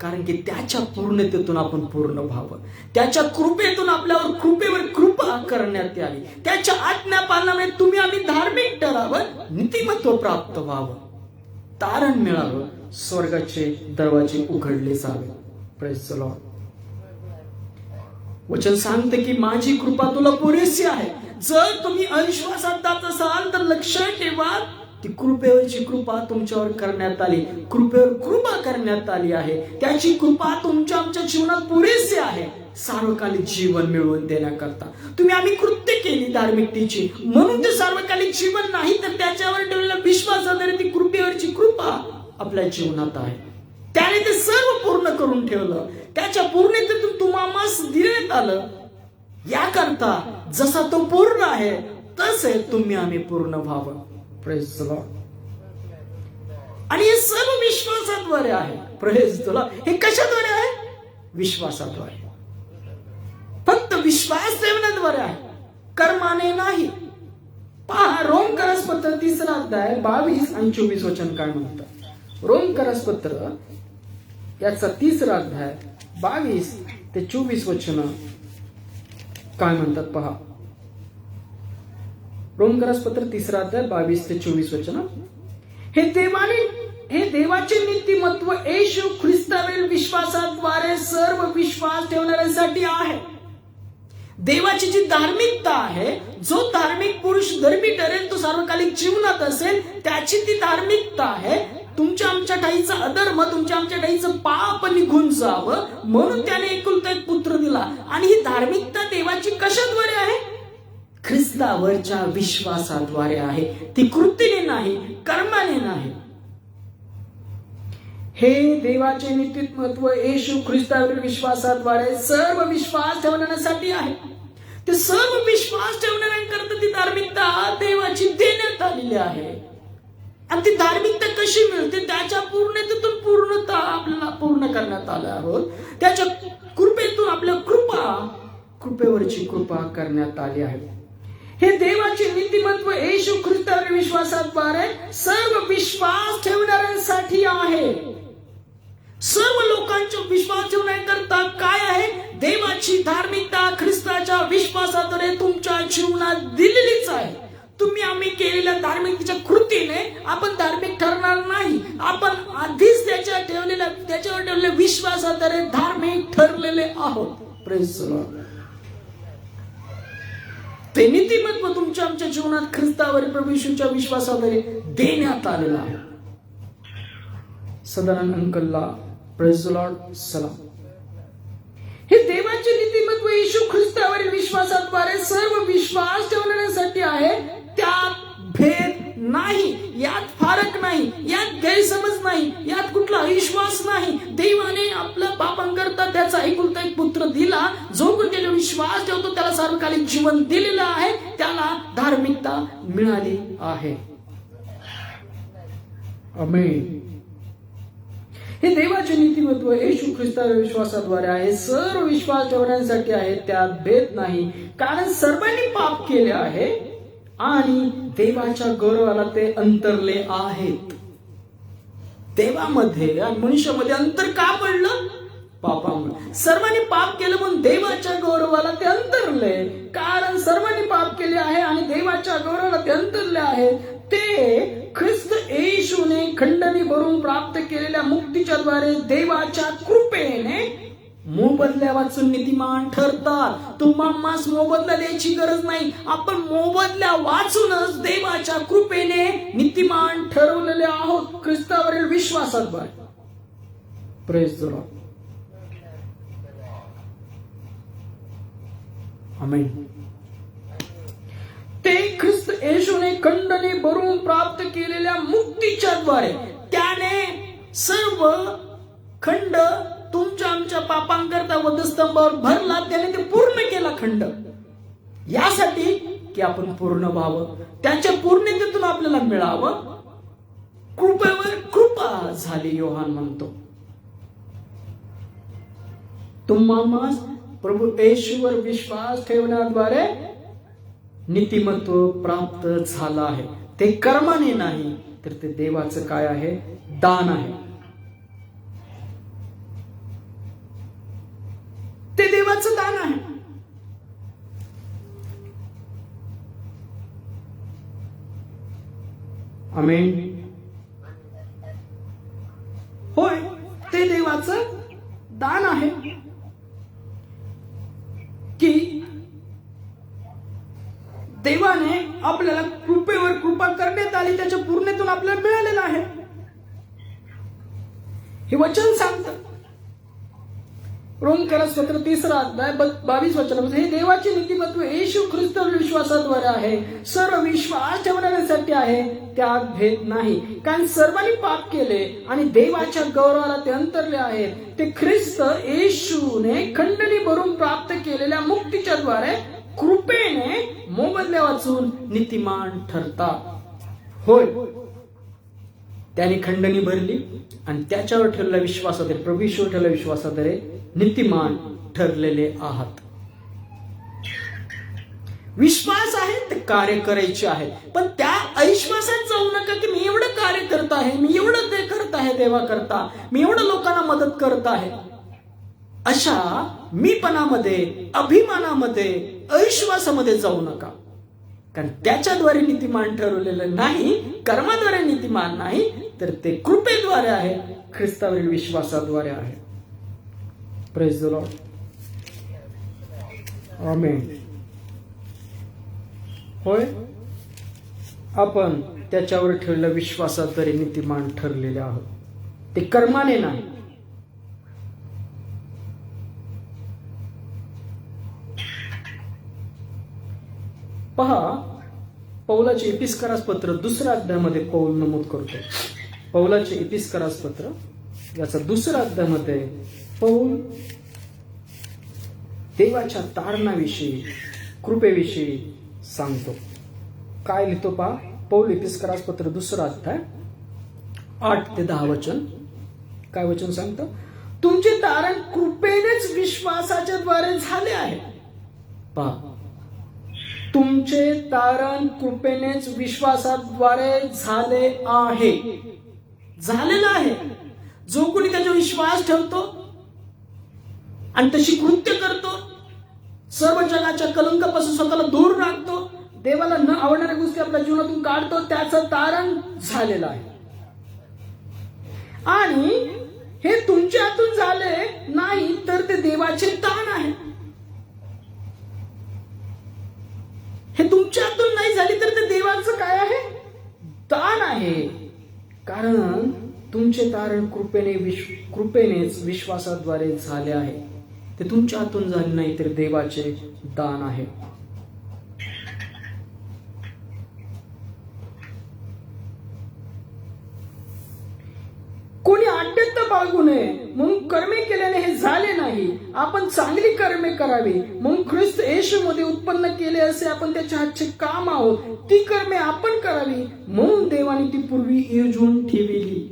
कारण की त्याच्या पूर्णतेतून आपण पूर्ण व्हावं. त्याच्या कृपेतून आपल्यावर कृपेवर कृपा करण्यात आली. त्याच्या आज्ञा पालनामुळे तुम्ही आम्ही धार्मिक ठरावं, नीतिमत्व प्राप्त व्हावं, तारण मिळावं, स्वर्गाचे दरवाजे उघडले जावे. Praise the Lord. वचन सांगते की माझी कृपा तुला पुरेशी आहे. जर तुम्ही अविश्वासात जात असाल तर लक्षात ठेवा, ती कृपेवरची कृपा तुमच्यावर करण्यात आली. कृपेवर कृपा करण्यात आली आहे. त्याची कृपा तुमच्या आमच्या जीवनात पुरेशी आहे सार्वकालिक जीवन मिळवून देण्याकरता. तुम्ही आम्ही कृत्य केली धार्मिकतेची म्हणून ते सार्वकालिक जीवन नाही, तर त्याच्यावर ठेवलेला विश्वासाद्वारे ती कृपेवरची कृपा आपल्या जीवनात आहे. त्याने ते सर्व पूर्ण करून ठेवलं. त्याच्या पूर्णतेतून तुम्हाला देण्यात आलं. याकरता जसा तो पूर्ण आहे तसे तुम्ही आम्ही पूर्ण व्हावं. Praise the Lord. आणि हे सर्व विश्वासाद्वारे आहे. Praise the Lord. हे कशाद्वारे आहे? विश्वासाद्वारे. फक्त विश्वास ठेवण्याद्वारे आहे, कर्माने नाही. पहा रोमकरासपत्र 3 अध्याय 22 आणि 24 वचन काय म्हणतात. रोमकरासपत्र याचा 3 अध्याय 22 ते 24 वचन काय म्हणतात पहा. रोमकरासपत्र 3 अध्याय 22 ते 24 वचन. हे देवाचे नीतिमत्व येशू ख्रिस्तावरील विश्वासाद्वारे सर्व विश्वास ठेवणाऱ्यांसाठी आहे. देवाची जी धार्मिकता आहे, जो धार्मिक पुरुष धर्मी ठरेल तो सार्वकालिक जीवनात असेल, त्याची ती धार्मिकता आहे. तुमच्या आमच्या ठाईचा अधर्म, तुमच्या आमच्या ठाईचं पाप निघून जावं म्हणून त्याने एकुलता एक पुत्र दिला. आणि ही धार्मिकता देवाची कशाद्वारे आहे? ख्रिस्तावरच्या विश्वासाद्वारे आहे. ती कृतीने नाही, कर्माने नाही. हे देवाचे नीतिमत्व येशू ख्रिस्तावरील विश्वासाद्वारे सर्व विश्वास ठेवण्यासाठी आहे. ते सर्व विश्वास ठेवणाऱ्यांकरता ती धार्मिकता देवाची देण्यात आलेली आहे. आणि ती धार्मिकता कशी मिळते? त्याच्या पूर्णतेतून पूर्णता आपल्याला पूर्ण करण्यात आलं आहोत. त्याच्या कृपेतून आपल्या कृपेवरची कृपा करण्यात आली आहे. हे देवाचे नीतिमत्व येशू ख्रिस्तावरील विश्वासाद्वारे सर्व विश्वास ठेवणाऱ्यांसाठी आहे. सर्व लोकांचा विश्वास ठेवण्याकरता काय आहे? देवाची धार्मिकता ख्रिस्ताच्या विश्वासाद्वारे तुमच्या जीवनात दिलेलीच आहे. तुम्ही आम्ही केलेल्या धार्मिकतेच्या कृतीने आपण धार्मिक ठरणार नाही. आपण आधीच त्याच्यावर ठेवलेल्या विश्वासाद्वारे धार्मिक ठरलेले आहोत. Praise the Lord. ते नीतिमत्व तुमच्या आमच्या जीवनात ख्रिस्तावर प्रभू येशूच्या विश्वासाद्वारे देण्यात आलेलं आहे. सदानंद अंकलला प्रेज द लॉर्ड सलाम. हे देवाचे नीतिमत्व येशू ख्रिस्तावरील विश्वासाद्वारे सर्व विश्वास ठेवण्यासाठी आहे. त्यात भेद नाही, यात फरक नाही, यात गैरसमज नाही, यात कुठला अविश्वास नाही. देवाने आपल्या पापांकरता त्याचा एकुलता एक पुत्र दिला. जो कोणी त्याला विश्वास ठेवतो त्याला सार्वकालिक जीवन दिलेलं आहे, त्याला धार्मिकता मिळाली आहे. आमेन. हे देवाचे नीतिमत्व येशू ख्रिस्ताच्या विश्वासाद्वारे आहे. सर्व विश्वास ठेवण्यासाठी आहे, त्यात भेद नाही. कारण सर्वांनी पाप केले आहे आणि देवाच्या गौरवाला ते अंतरले आहेत. देवामध्ये आणि मनुष्यामध्ये अंतर का पडलं? पापामुळे. सर्वांनी पाप केलं म्हणून देवाच्या गौरवाला ते अंतरले. कारण सर्वांनी पाप केले आहे आणि देवाच्या गौरवाला ते अंतरले आहे. ते ख्रिस्त येशूने खंडणी भरून प्राप्त केलेल्या मुक्तीच्या द्वारे देवाच्या कृपेने मोबदल्या वाचून नीतिमान ठरतात. तुम्हाला मोबदला द्यायची गरज नाही. आपण मोबदल्या वाचूनच देवाच्या कृपेने नीतिमान ठरवलेले आहोत ख्रिस्तावरील विश्वासाद्वारे. Praise the Lord. आमेन. ते ख्रिस्त येशूने खंडणी भरून प्राप्त केलेल्या मुक्तीच्या द्वारे त्याने सर्व खंड तुमच्या आमच्या पापांकरता वधस्तंभावर भरला. त्याने ते पूर्ण केला खंड, यासाठी की आपण पूर्ण व्हावं, त्याच्या पूर्णतेतून आपल्याला मिळावं. कृपेवर कृपा झाली योहान म्हणतो. तुम्हाला प्रभू येशूवर विश्वास ठेवण्याद्वारे नीतिमत्व प्राप्त झालं आहे. ते कर्माने नाही, तर ते देवाचं काय आहे? दान आहे. ते देवाचं दान आहे. आमेन. होय, ते देवाचं दान आहे. देवाने आपल्याला कृपेवर कृपा करण्यात आली, त्याच्या पूर्णतेतून आपल्याला मिळालेलं आहे. हे वचन सांगतं. रोमकरास पत्र 3 अध्याय 22 वचनामध्ये, हे देवाचे नीतिमत्व येशू ख्रिस्तावर विश्वासाद्वारे आहे, सर्व विश्वास ठेवण्यासाठी आहे, त्यात भेद नाही. कारण सर्वांनी पाप केले आणि देवाच्या गौरवाला ते अंतरले आहेत. ते ख्रिस्त येशूने खंडणी भरून प्राप्त केलेल्या मुक्तीच्या द्वारे कृपेने मोबदल्या वाचून नीतिमान ठरतात. होय, त्याने खंडणी भरली आणि त्याच्यावर ठेवलेल्या विश्वासाद्वारे, प्रभू येशूवर ठेवलेल्या विश्वासाद्वारे नीतिमान ठरलेले आहात. विश्वास आहे ते कार्य करायचे आहे, पण त्या अविश्वासात जाऊ नका की मी एवढं कार्य करत आहे, मी एवढं ते करत आहे देवा करता, मी एवढं लोकांना मदत करत आहे. अशा मीपणामध्ये, अभिमानामध्ये, अविश्वासामध्ये जाऊ नका. कारण त्याच्याद्वारे नीतिमान ठरवलेलं नाही, कर्माद्वारे नीतिमान नाही, तर ते कृपेद्वारे आहे, ख्रिस्तावरील विश्वासाद्वारे आहे. Praise the Lord. आमेन. होय, आपण त्याच्यावर ठेवलेल्या विश्वासाद्वारे नीतिमान ठरलेले आहोत, ते कर्माने नाही. पहा, पौलाचे एपिस्करास पत्र 2 अध्यायामध्ये पौल नमूद करतो. पौलाचे एपिस्करास पत्र याचा 2 अध्यायामध्ये पौल देवाच्या तारणाविषयी, कृपेविषयी सांगतो. काय लिहितो पहा, पौल एपिस्करास पत्र 2 अध्याय 8 ते 10 वचन. काय वचन सांगतं? तुमचे तारण कृपेनेच विश्वासाच्या द्वारे झाले आहे. पहा, तुमचे तारण कृपेनेच विश्वासाद्वारे झाले आहे. झालेला आहे. जो कोणी त्याचा विश्वास ठेवतो आणि तशी कृत्य करतो, सर्व जगाच्या कलंकापासून स्वतःला दूर राखतो, देवाला न आवडणाऱ्या गोष्टी आपल्या जीवनातून काढतो, त्याचं तारण झालेलं आहे. आणि हे तुमच्या हातून झाले नाही तर ते देवाचे दान आहे. हे तुमच्या हातून नाही झाली तर ते देवाचं काय आहे? दान आहे. कारण तुमचे तारण कृपेनेच विश्वासाद्वारे झाले आहे. ते तुमच्या हातून झाले नाही तर देवाचे दान आहे. कोणी आड्यत्त बाळगू नये म्हणून कर्मे केल्याने हे झाले नाही. आपण चांगली कर्मे करावी म्हणून ख्रिस्त येशूमध्ये उत्पन्न केले असे आपण त्याच्या हातचे काम आहोत. ती कर्मे आपण करावी म्हणून देवाने ती पूर्वी योजून ठेवली.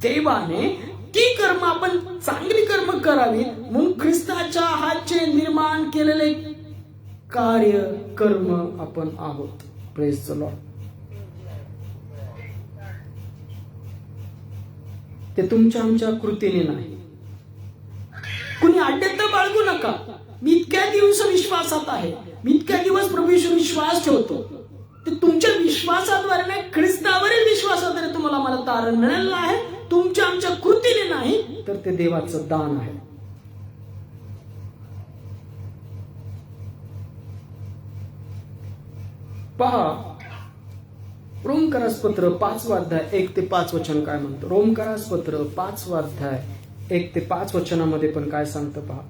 देवाने ती कर्म, आपण चांगली कर्म करावी म्हणून ख्रिस्ताच्या हातचे निर्माण केलेले कार्य, कर्म आपण आहोत. Praise the Lord. ते तुमच्या आमच्या कृतीने नाही. कुणी आड्यत्त बाळगू नका. मी इतक्या दिवस विश्वासात आहे, मी इतक्या दिवस प्रभू येशूवर विश्वास ठेवतो. ते तुमच्या विश्वासाद्वारे नाही, ख्रिस्तावरील विश्वासाद्वारे तुम्हाला मला तारण मिळालेलं आहे. तुमच्या आमच्या कृतीने नाही तर ते देवाचं दान आहे. पहा, रोमकरास पत्र 5 अध्याय 1 ते 5 वचन काय म्हणतं. रोमकरास पत्र 5 अध्याय 1 ते 5 वचनामध्ये पण काय सांगतं पहा.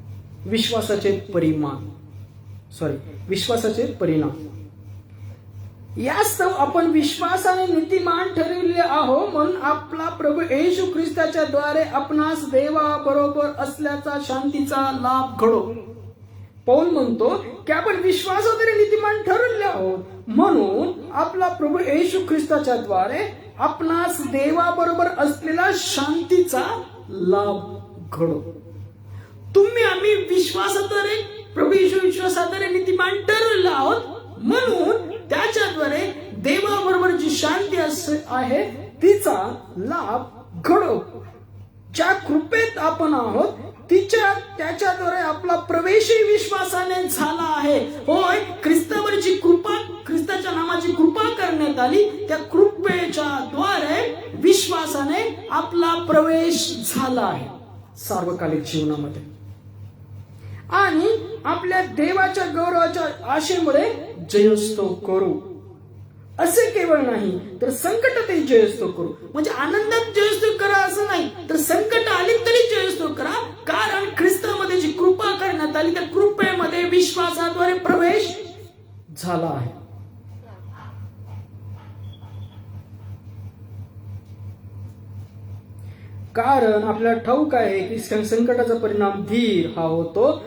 विश्वासाचे परिणाम. यास्तव आपण विश्वासाने नीतिमान ठरविले आहो म्हणून आपला प्रभू येशू ख्रिस्ताच्या द्वारे आपणास देवा बरोबर असल्याचा शांतीचा लाभ घडो. पौल म्हणतो की आपण विश्वासाद्वारे नीतिमान ठरवले आहोत म्हणून आपला प्रभू येशू ख्रिस्ताच्या द्वारे आपणास देवाबरोबर असलेला शांतीचा लाभ घडो. तुम्ही आम्ही विश्वासाद्वारे, प्रभू येशू विश्वासाद्वारे नीतिमान ठरवले आहोत म्हणून त्याच्याद्वारे देवाबरोबर जी शांती आहे तिचा लाभ घडो. ज्या कृपेत आपण आहोत त्याच्याद्वारे आपला प्रवेशही विश्वासाने झाला आहे. होय, ख्रिस्तावरची कृपा, ख्रिस्ताच्या नामाची कृपा करण्यात आली. त्या कृपेच्या द्वारे विश्वासाने आपला प्रवेश झाला आहे सार्वकालिक जीवनामध्ये. आणि आपल्या देवाच्या गौरवाच्या आशेमुळे जयोस्तव करू. असे केवळ नाही तर संकटातही जयोस्तव करू. म्हणजे आनंदात जयोस्तव करा असं नाही, तर संकट आली तरी जयोस्तव करा. कारण ख्रिस्तामध्ये जी कृपा करण्यात आली त्या कृपेमध्ये विश्वासाद्वारे प्रवेश झाला आहे. कारण आपल्याला ठाऊक आहे की संकटाचा परिणाम धीर हा होतो.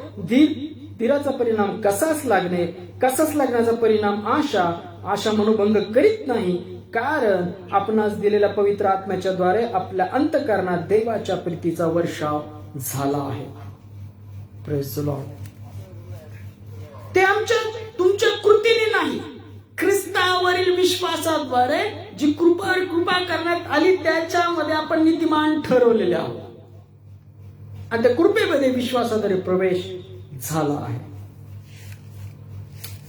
धीराचा परिणाम कसाच लागणे, कसाच लागण्याचा परिणाम आशा मनोभंग करीत नाही. कारण आपणास दिलेल्या पवित्र आत्म्याच्या द्वारे आपल्या अंतःकरणात देवाच्या प्रीतीचा वर्षाव झाला आहे. Praise the Lord. ते आमच्या तुमच्या कृतीने नाही, ख्रिस्तावरील विश्वासाद्वारे जी कृपा करण्यात आली त्याच्यामध्ये आपण नीतिमान ठरवलेले आहोत आणि त्या कृपेमध्ये विश्वासाद्वारे प्रवेश झाला आहे.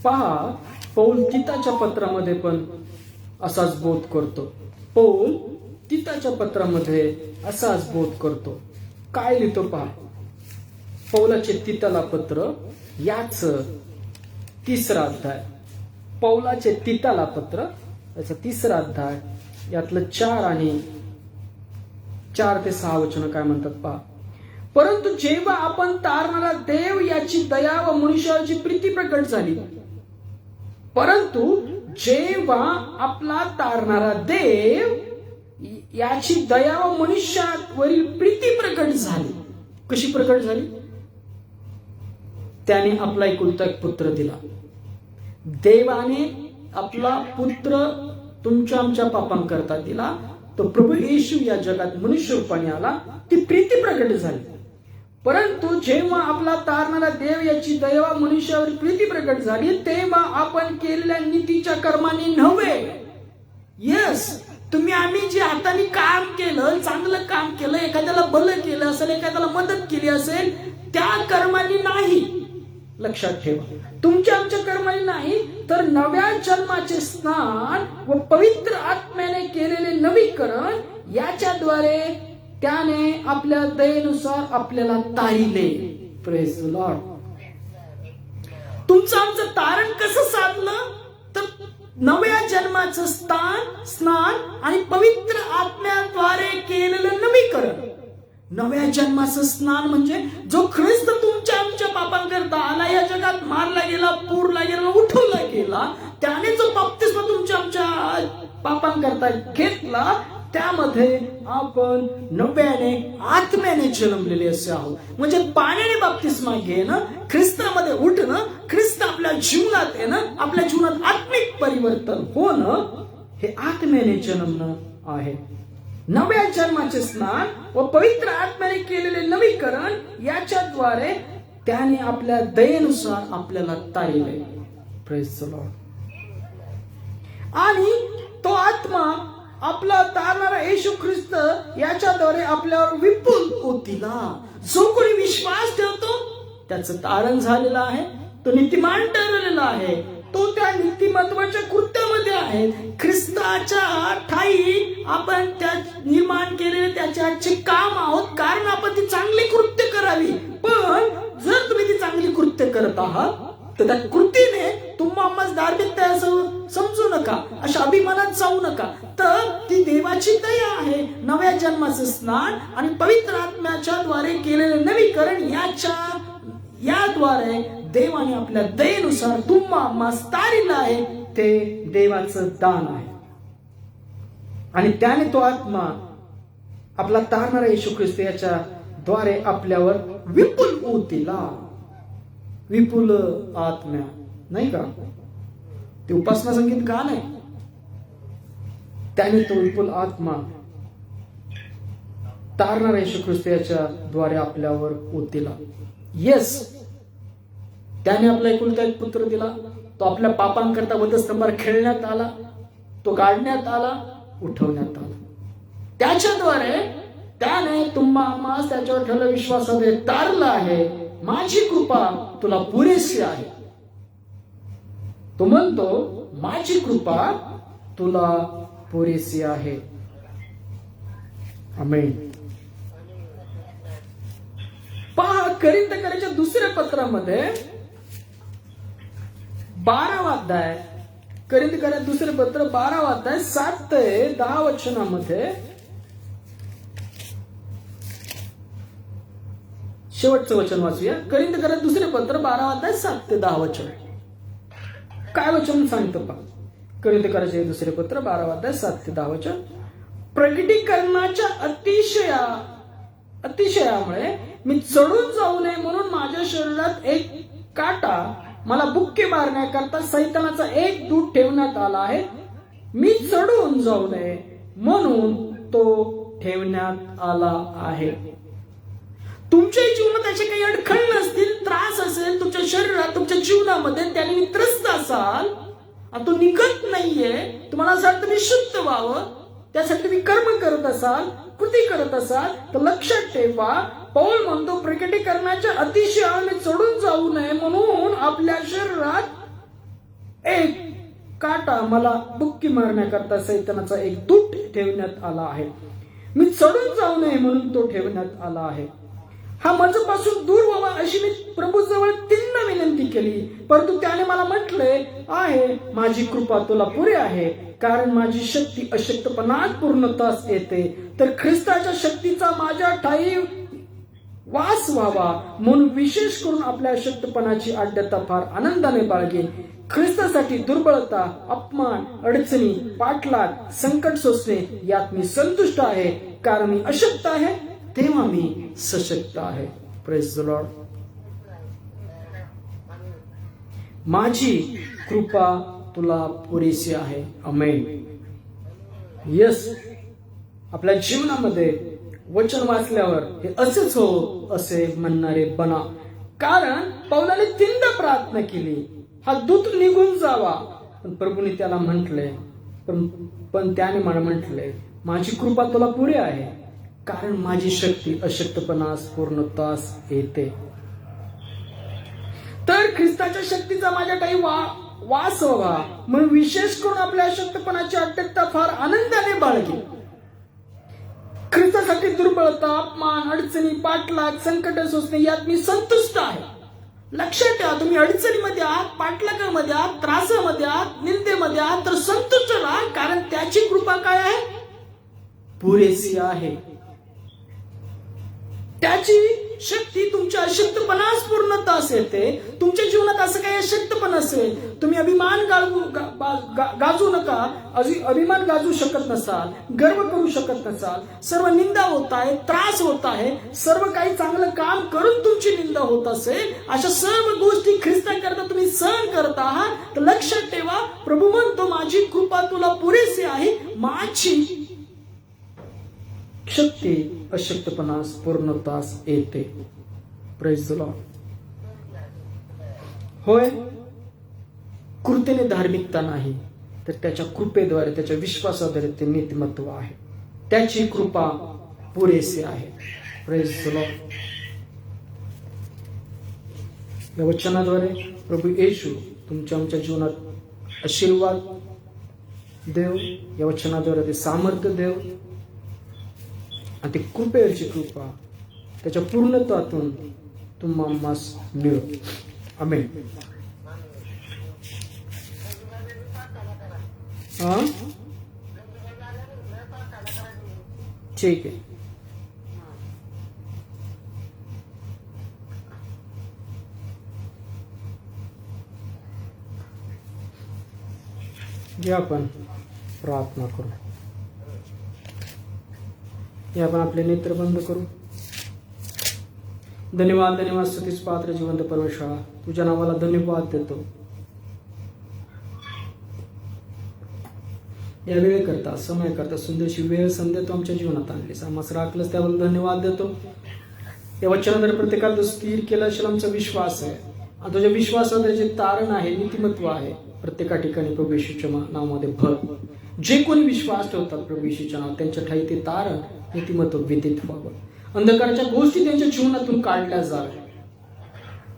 पहा, पौल तीताच्या पत्रामध्ये पण असाच बोध करतो. पौल तीताच्या पत्रामध्ये असाच बोध करतो. काय लिहितो पहा. पौलाचे तीताला पत्र याच 3रा अध्याय. पौलाचे तीताला पत्र याचा 3रा अध्याय यातलं 4 ते 6 वचन काय म्हणतात पहा. परंतु जेव्हा आपण तारणारा देव याची दया व मनुष्याची प्रीती प्रकट झाली. परंतु जेव्हा आपला तारणारा देव याची दया व मनुष्यावरील प्रीती प्रकट झाली. कशी प्रकट झाली? त्याने आपला एकुलता एक पुत्र दिला. देवाने आपला पुत्र तुमच्या आमच्या पापांकरता दिला. तो प्रभू येशू या जगात मनुष्य रूपाने आला. ती प्रीती प्रकट झाली. परंतु जेव्हा आपला तारणारा देव याची दया मनुष्यावर प्रीती प्रकट झाली तेव्हा आपण केलेल्या नीतीच्या कर्माने नव्हे. तुम्ही आम्ही जे हाताने काम केलं, चांगलं काम केलं, एखाद्याला भलं केलं असेल, एखाद्याला मदत केली असेल, त्या कर्माने नाही. लक्षात ठेवा, तुमच्या आमच्या कर्माने नाही, तर नव्या जन्माचे स्नान व पवित्र आत्म्याने केलेले नवीकरण याच्याद्वारे त्याने आपल्या दयेनुसार आपल्याला तारिले. Praise the Lord. तुमचं आमचं तारण कसं साधलं? तर नव्या जन्माचं स्नान आणि पवित्र आत्म्याद्वारे केलेलं नवीकरण. नव्या जन्माचं स्नान म्हणजे जो ख्रिस्त तुमच्या आमच्या पापांकरता आला, या जगात मारला गेला, पुरला गेला, उठवला गेला, त्याने जो बाप्तिस्मा तुमच्या आमच्या पापांकरता घेतला, त्यामध्ये आपण नव्याने आत्म्याने जन्मलेले असे आहोत. म्हणजे पाण्याने बाप्तिस्मा घेणं, ख्रिस्तामध्ये उठणं, ख्रिस्त आपल्या जीवनात येणं, आपल्या जीवनात आत्मिक परिवर्तन होणं, हे आत्म्याने जन्मणं आहे. नव्या जन्माचे स्नान व पवित्र आत्म्याने केलेले नवीकरण याच्याद्वारे त्याने आपल्या दयेनुसार आपल्याला तारिले. Praise the Lord. आणि तो आत्मा आपला तारणारा येशू ख्रिस्त याच्याद्वारे आपल्यावर विपुल ओतीला. जो कोणी विश्वास ठेवतो त्याचं तारण झालेलं आहे, तो नीतिमान ठरलेला आहे, तो त्या नीतिमत्वाच्या कृत्यामध्ये आहे. ख्रिस्ताच्या ठाई आपण त्या निर्माण केलेले त्याचे काम आहोत, कारण आपण ती चांगली कृत्य करावी. पण जर तुम्ही ती चांगली कृत्य करत आहात तर त्या कृतीने तुम्हाला धार्मिकता समजू नका, अशा अभिमानात जाऊ नका. तर ती देवाची दया आहे. नव्या जन्माचं स्नान आणि पवित्र आत्म्याच्या द्वारे केलेले नवीकरण याद्वारे देवाने आपल्या दयेनुसार तुम्हाला तारिलं आहे. ते देवाचं दान आहे. आणि त्याने तो आत्मा आपला तारणारा येशू ख्रिस्त याच्या द्वारे आपल्यावर विपुल ओतीला. विपुल आत्म्या नाही का, ते उपासना संगीत गाणं आहे. त्याने तो विपुल आत्मा तारणारा येशू ख्रिस्त याच्या द्वारे आपल्यावर ओतीला. त्याने आपला एकुलता एक पुत्र दिला. तो आपल्या पापांकरता वधस्तंभावर खेळण्यात आला, तो गाडण्यात आला, उठवण्यात आला. त्याच्याद्वारे त्याने तुम्हा त्याच्यावर ठेवलेल्या विश्वासाने तारला आहे. माझी कृपा तुला पुरेशी आहे. तो म्हणतो माझी कृपा तुला पुरेशी आहे. आमेन. पहा, कोरिन्थीकरांच्या दुसऱ्या पत्रामध्ये 12वा अध्याय, कोरिन्थीकरांचे दुसरे पत्र 12वा अध्याय 7 ते 10 वचनामध्ये शेवटचं वचन वाचूया. कोरिन्थीकरांचे दुसरे पत्र 12वा अध्याय 7 ते 10 वचन. काय वचन सांगतं पहा. कोरिन्थीकरांचे दुसरे पत्र 12वा अध्याय 7 ते 10 वचन. प्रगटीकरणाच्या अतिशयामुळे मी चढून जाऊ नये म्हणून माझ्या शरीरात एक काटा मला बुक्की मारण्याकरता सैतानाचा एक दूत ठेवण्यात आला आहे. मी चढून जाऊ नये म्हणून तो ठेवण्यात आला आहे. तुमच्या जीवनात असे काही अडखळ नसतील, त्रास असेल तुमच्या शरीरात, तुमच्या जीवनामध्ये, त्याने मी त्रस्त असाल आणि तो निघत नाहीये, तुम्हाला असं वाटतं मी शुद्ध व्हावं, त्यासाठी तुम्ही कर्म करत असाल, कृती करत असाल, तर लक्षात ठेवा, पौल म्हणतो प्रकटीकरणाच्या अतिशयाने चढून जाऊ नये म्हणून आपल्या शरीरात एक काटा मला बुक्की मारण्याकरता सैतानाचा एक दूत ठेवण्यात आला आहे. मी चढून जाऊ नये म्हणून तो ठेवण्यात आला आहे. हा माझ्यापासून दूर व्हावा अशी मी प्रभूजवळ 3 विनंती केली, परंतु त्याने मला म्हटले आहे, माझी कृपा तुला पुरे आहे, कारण माझी शक्ती अशक्तपणात पूर्णतास येते. तर ख्रिस्ताच्या शक्तीचा माझ्या ठायी वास व्हावा म्हणून विशेष करून आपल्या अशक्तपणाची आढ्यता फार आनंदाने बाळगेन. ख्रिस्तासाठी दुर्बलता, अपमान, अडचणी, पाठलाग, संकट सोसणे यात मी संतुष्ट आहे, कारण मी अशक्त आहे तेव्हा मी सशक्त आहे. Praise the Lord. माझी कृपा तुला पुरेशी आहे. आमेन. यस, आपल्या जीवनामध्ये वचन वाचल्यावर हे असेच हो असे म्हणणारे बना. कारण पौलाने 3दा प्रार्थना केली, हा दूत निघून जावा, पण प्रभूने त्याला म्हटले, पण त्याने मला म्हटले, माझी कृपा तुला पुरे आहे, कारण माझी शक्ती अशक्तपणास पूर्णतास येते. तर ख्रिस्ताच्या शक्तीचा माझ्या काही वास व्हावा म्हणून विशेष करून आपल्या अशक्तपणाची आढ्यता फार आनंदाने बाळगे. ख्रिस्तासाठी दुर्बलता, अपमान, अडचणी, पाठलाग, संकट सोसणे यात मी संतुष्ट आहे. लक्षात ठेवा, तुम्ही अडचणीमध्ये आहात, पाठलागामध्ये आहात, त्रासामध्ये आहात, निंदेमध्ये आहात, तर संतुष्ट राहा, कारण त्याची कृपा काय आहे? पुरेशी आहे. त्याची शक्ती तुमच्या अशक्तपणास पूर्णतास येते. तुमच्या जीवनात असं काही अशक्तपण असेल, तुम्ही अभिमान गाजू नका, अभिमान गाजू शकत नसाल, गर्व करू शकत नसाल, सर्व निंदा होत आहे, त्रास होत आहे, सर्व काही चांगलं काम करून तुमची निंदा होत असेल, अशा सर्व गोष्टी ख्रिस्ताकरता तुम्ही सहन करत आहात, तर लक्षात ठेवा, प्रभू म्हणतो माझी कृपा तुला पुरेशी आहे, माझी शक्ती अशक्तपणास पूर्णतास येते. Praise the Lord. होय, कृतीने धार्मिकता नाही, तर त्याच्या कृपेद्वारे, त्याच्या विश्वासाद्वारे ते नीतिमत्व आहे. त्याची कृपा पुरेशी आहे. Praise the Lord. या वचनाद्वारे प्रभू येशू तुमच्या आमच्या जीवनात आशीर्वाद देव, या वचनाद्वारे ते सामर्थ्य देव आणि ती कृपेची कृपा त्याच्या पूर्णत्वातून तुम्हास मिळो. आमेन. ठीक आहे. जे आपण प्रार्थना करू. हे आपण आपले नेत्र बंद करू. धन्यवाद, धन्यवाद स्तुतीस पात्र जिवंत परमेश्वरा, तुझ्या नावाला धन्यवाद देतो. या वेळेकरता, समयाकरता सुंदरशी वेळ संधी तू आमच्या जीवनात आणलीस, आम्हाला राखलंस, त्याबद्दल धन्यवाद देतो. या वचनाद्वारे प्रत्येकाला स्थिर केला असेल आमचा विश्वास आहे, आणि तुझ्या विश्वासात जे तारण आहे, नीतिमत्व आहे, प्रत्येका ठिकाणी प्रभू येशूच्या नावामध्ये भर. जे कोणी विश्वास ठेवतात प्रभू येशूच्या नावात, त्यांच्या ठाई ते तारण, नीतिमत्व विदित व्हावं. अंधकाराच्या गोष्टी त्यांच्या जीवनातून काढल्या जाव्या.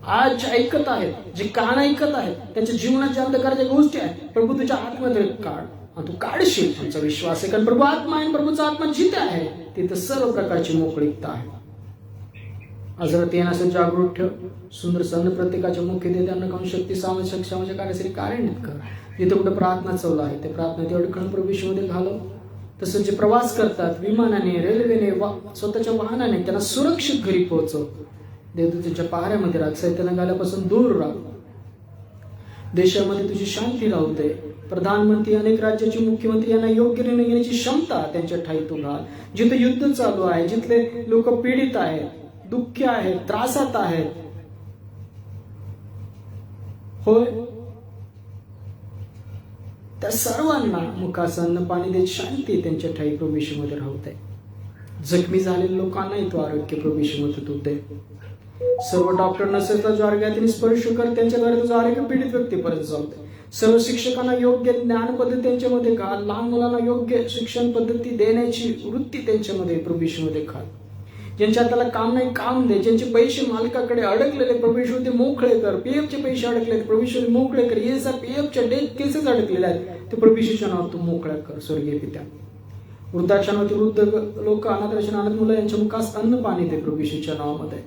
आज जे ऐकत आहेत, जे कान ऐकत आहेत, त्यांच्या जीवनात ज्या अंधकाराच्या गोष्टी आहेत, प्रभू तुझ्या आत्म्यामध्ये काढ, आणि तू काढशील. आमचा विश्वास आहे, कारण प्रभू आत्मा आहे, प्रभूचा आत्मा जिथे आहे तिथे सर्व प्रकारची मोकळीकता आहे. आज रात्री येण्याचं जागृत ठेव. सुंदर सण प्रत्येकाच्या मुख्य दे, त्यांना खाऊन शक्ती सामाजिक क्षमाच्या कार्यासाठी कार्यान्वित कर. जिथे कुठे प्रार्थना चालू आहे ते प्रार्थना तेवढे खंड प्रवेशमध्ये घालव. तसंच जे प्रवास करतात विमानाने, रेल्वेने, स्वतःच्या वाहनाने, त्यांना सुरक्षित घरी पोहोचव. देवदूतांच्या पहाऱ्यामध्ये राख. सैताना गाल्यापासून दूर राह. देशामध्ये तुझी शांती राहू दे. प्रधानमंत्री, अनेक राज्याचे मुख्यमंत्री यांना योग्य निर्णय घेण्याची क्षमता त्यांच्या ठाई तू घाल. जिथे युद्ध चालू आहे, जिथले लोक पीडित आहेत, दुःखी आहेत, त्रासात आहेत, होय, त्या सर्वांना मुखाचं अन्न पाणी देत शांती त्यांच्या ठाई प्रवेशमध्ये राहू दे. जखमी झालेल्या लोकांनाही तो आरोग्य प्रवेशमध्ये तू दे. सर्व डॉक्टर नसेल तर आरोग्यातील स्पर्श कर. त्यांच्याद्वारे तुझं आरोग्य पीडित व्यक्तीपर्यंत जाऊ दे. सर्व शिक्षकांना योग्य ज्ञान पद्धती त्यांच्यामध्ये घाल. लहान मुलांना योग्य शिक्षण पद्धती देण्याची वृत्ती त्यांच्यामध्ये प्रवेशमध्ये घाल. ज्यांच्या हाताला काम नाही काम दे. ज्यांचे पैसे मालकाकडे अडकलेले प्रवेशमध्ये मोकळे कर. पीएफचे पैसे अडकलेले प्रवेशमध्ये मोकळे कर. पीएफच्या डेट केसेस अडकलेले आहेत ते प्रवेशाच्या नावात तू मोकळ्या कर. स्वर्गीय पित्या, वृद्धाश्रमातील वृद्ध लोक, अनाथ अनाथ मुलं यांच्या मुखास अन्न पाणी दे प्रवेशाच्या नावामध्ये.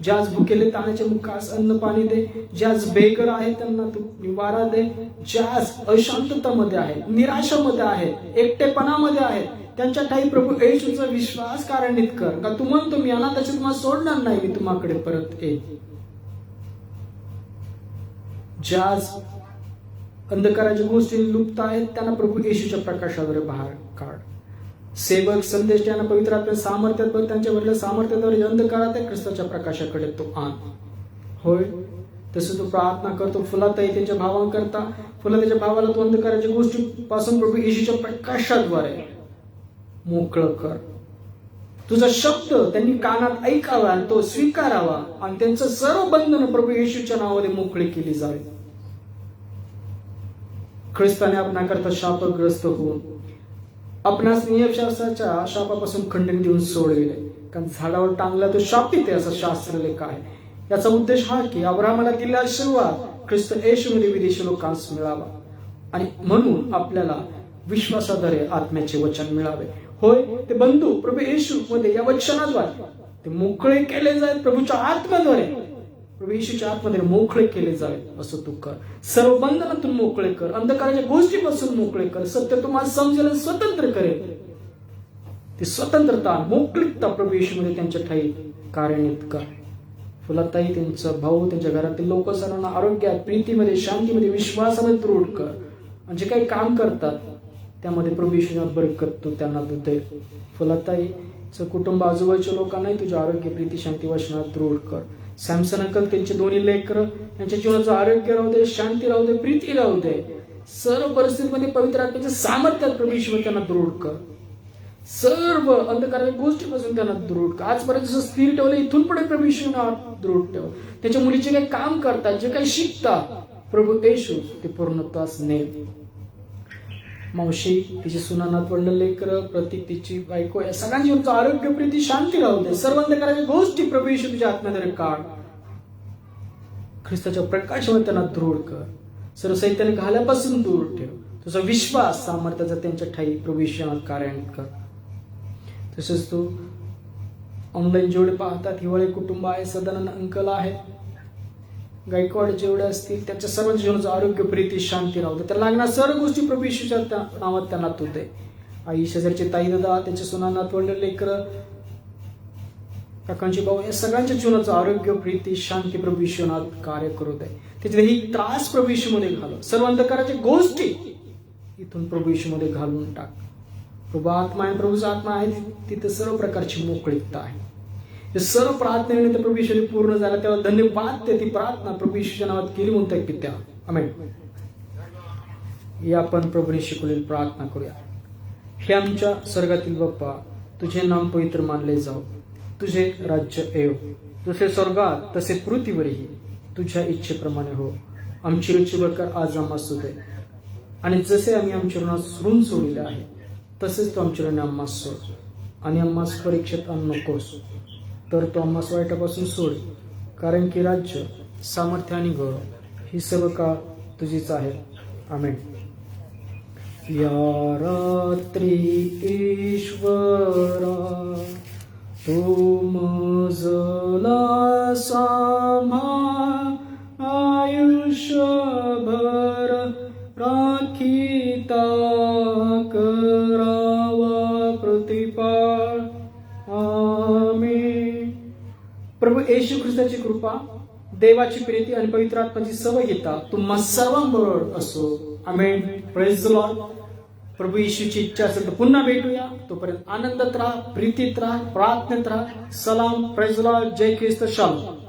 ज्याच भुकेले ताण्याच्या मुखास अन्न पाणी दे. ज्याच बेघर आहेत त्यांना तू निवारा दे. ज्याच अशांततामध्ये आहेत, निराशामध्ये आहेत, एकटेपणामध्ये आहेत, त्यांच्या ठाई प्रभू येशूचा विश्वास कार्यान्वित कर. का तू म्हणतो मी अनाथाची तुम्हाला सोडणार नाही, मी तुम्हाकडे परत येईल. ज्याच अंधकाराच्या गोष्टी लुप्त आहेत त्यांना प्रभू येशूच्या प्रकाशाद्वारे बाहेर काढ. सेवक संदेश त्यांना पवित्र आपल्या सामर्थ्यात बघ. त्यांच्या वरल्या सामर्थ्याद्वारे अंधकारात आहे ख्रिस्ताच्या प्रकाशाकडे तो आण. होय, तसं तू प्रार्थना करतो फुलाताई त्यांच्या भावांकरता. फुलाताईच्या भावाला तू अंधकाराच्या गोष्टीपासून प्रभू येशूच्या प्रकाशाद्वारे मोकळं कर. तुझा शब्द त्यांनी कानात ऐकावा आणि तो स्वीकारावा आणि त्यांचं सर्व बंधन प्रभू येशूच्या नावाने मोकळी केली जावी. ख्रिस्ताने आपणाकरता शापग्रस्त होऊन आपणास नियमशास्त्राच्या शापापासून खंडन देऊन सोडविले. कारण झाडावर टांगला तो शापित आहे असं शास्त्रलेख आहे. याचा उद्देश हा की अब्राहमाला दिलेला आशीर्वाद ख्रिस्त येशूमध्ये विदेशी लोकांस मिळावा आणि म्हणून आपल्याला विश्वासाद्वारे आत्म्याचे वचन मिळावे. होय, ते बंधू प्रभू येशू मध्ये या वचनाद्वारे ते मोकळे केले जाईल. प्रभूच्या आत्म्याद्वारे प्रभू येशूच्या आत्म्याद्वारे मोकळे केले जाईल असं तू कर. सर्व बंधनातून मोकळे कर. अंधकाराच्या गोष्टीपासून मोकळे कर. सत्य तुम्हाला समजेल, स्वतंत्र करेल. ती स्वतंत्रता, मोकळीकता प्रभू येशूमध्ये त्यांच्या ठाई कार्यान्वित कर. फुलाताई, त्यांचा भाऊ, त्यांच्या घरातील लोक सर्वांना आरोग्यात, प्रीतीमध्ये, शांतीमध्ये, विश्वासामध्ये दृढ कर. आणि जे काही काम करतात त्यामध्ये प्रभू येशूच्या बरकत तू त्यांना दे. फुलाताईचं कुटुंब, आजूबाजूच्या लोकांनाही तुझ्या आरोग्य, प्रीती, शांती वचनात दृढ कर. सॅमसन अंकल, त्यांचे दोन्ही लेकरं, त्यांच्या जीवनाचं आरोग्य राहू दे, शांती राहू दे, प्रीती राहू दे. सर्व परिस्थितीमध्ये पवित्र आत्म्याच्या सामर्थ्यात प्रभू येशू त्यांना दृढ कर. सर्व अंधकाराच्या गोष्टीपासून त्यांना दृढ कर. आजपर्यंत जसं स्थिर ठेवलं इथून पुढे प्रभू येशूंना दृढ ठेव. त्याच्या मुलीचे काही काम करतात, जे काही शिकतात, प्रभू येशू ते पूर्णत्वास ने. मावशी, तिची सुनानात वडलं लेकरं, प्रतीक, तिची बायको, या सगळ्यांची आरोग्य, प्रीती, शांती राहू दे. सर्व अंधकाराच्या गोष्टी प्रभू येशू तुझ्या आत्म्याद्वारे काढ. ख्रिस्ताच्या प्रकाशामध्ये त्यांना दृढ कर. सर्व सैताने घाल्यापासून दूर ठेव. तुझा विश्वास, सामर्थ्याचा त्यांच्या ठाई प्रभू येशूनात कार्यान्वित कर. तसेच तू ऑनलाईन जेवढे पाहतात, हिवाळी कुटुंब आहे, सदानंद अंकल आहे, गायकवाड जेवढे असतील, त्यांच्या सर्वांच्या जीवनाचं आरोग्य, प्रीती, शांती राहू दे. त्याला लागणार सर्व गोष्टी प्रभू येशूच्या नावात त्यांना तू दे. आई, शेजारचे ताई दादा, त्याच्या सुनानात वडले लेकरं, काकांची भाऊ, या सगळ्यांच्या जीवनाचं आरोग्य, प्रीती, शांती प्रभू येशूनात कार्य करू दे. त्याच्यात ही त्रास प्रभू येशूमध्ये घालव. सर्व अंधकाराच्या गोष्टी इथून प्रभू येशूमध्ये घालून टाक. प्रभू आत्मा आहे, प्रभूचा आत्मा आहे, तिथे सर्व प्रकारची मोकळीकता आहे. हे सर्व प्रार्थनेने प्रभू येशूने पूर्ण झाला, तेव्हा धन्यवाद ते ती प्रार्थना प्रभू येशूच्या नावात केली म्हणतात पित्या. आमेन. या आपण प्रभूने शिकवलेली प्रार्थना करूया. हे आमच्या स्वर्गातील बाप्पा, तुझे नाम पवित्र मानले जाऊ, तुझे राज्य येव, जसे स्वर्गात तसे पृथ्वीवरही तुझ्या इच्छेप्रमाणे हो. आमची रुची बरकर आज आम्हास दे, आणि जसे आम्ही आमच्या ऋणात ऋण सोडले आहे तसेच तो आमच्या ऋणे आम्हास सोड, आणि आम्हास परीक्षेत आणू नकोस, तर तो आम्हास वाईटापासून सोड. कारण की राज्य, सामर्थ्य आणि गौरव ही सर्व काळ तुझीच आहे. आमेन. या रात्री ईश्वरा तो मजला सांभाळ आयुष्यभर राखीता करावा प्रतिपाळ. आमेन. प्रभू येशू ख्रिस्ताची कृपा, देवाची प्रीती आणि पवित्र आत्म्याची सहभागिता तुम्हा सर्वांबरोबर असो. आमेन. Praise the Lord. प्रभू येशूची इच्छा असेल तर पुन्हा भेटूया. तोपर्यंत आनंदात राहा, प्रीतीत राहा, प्रार्थनेत राहा. सलाम. Praise the Lord. जय ख्रिस्त. शालोम.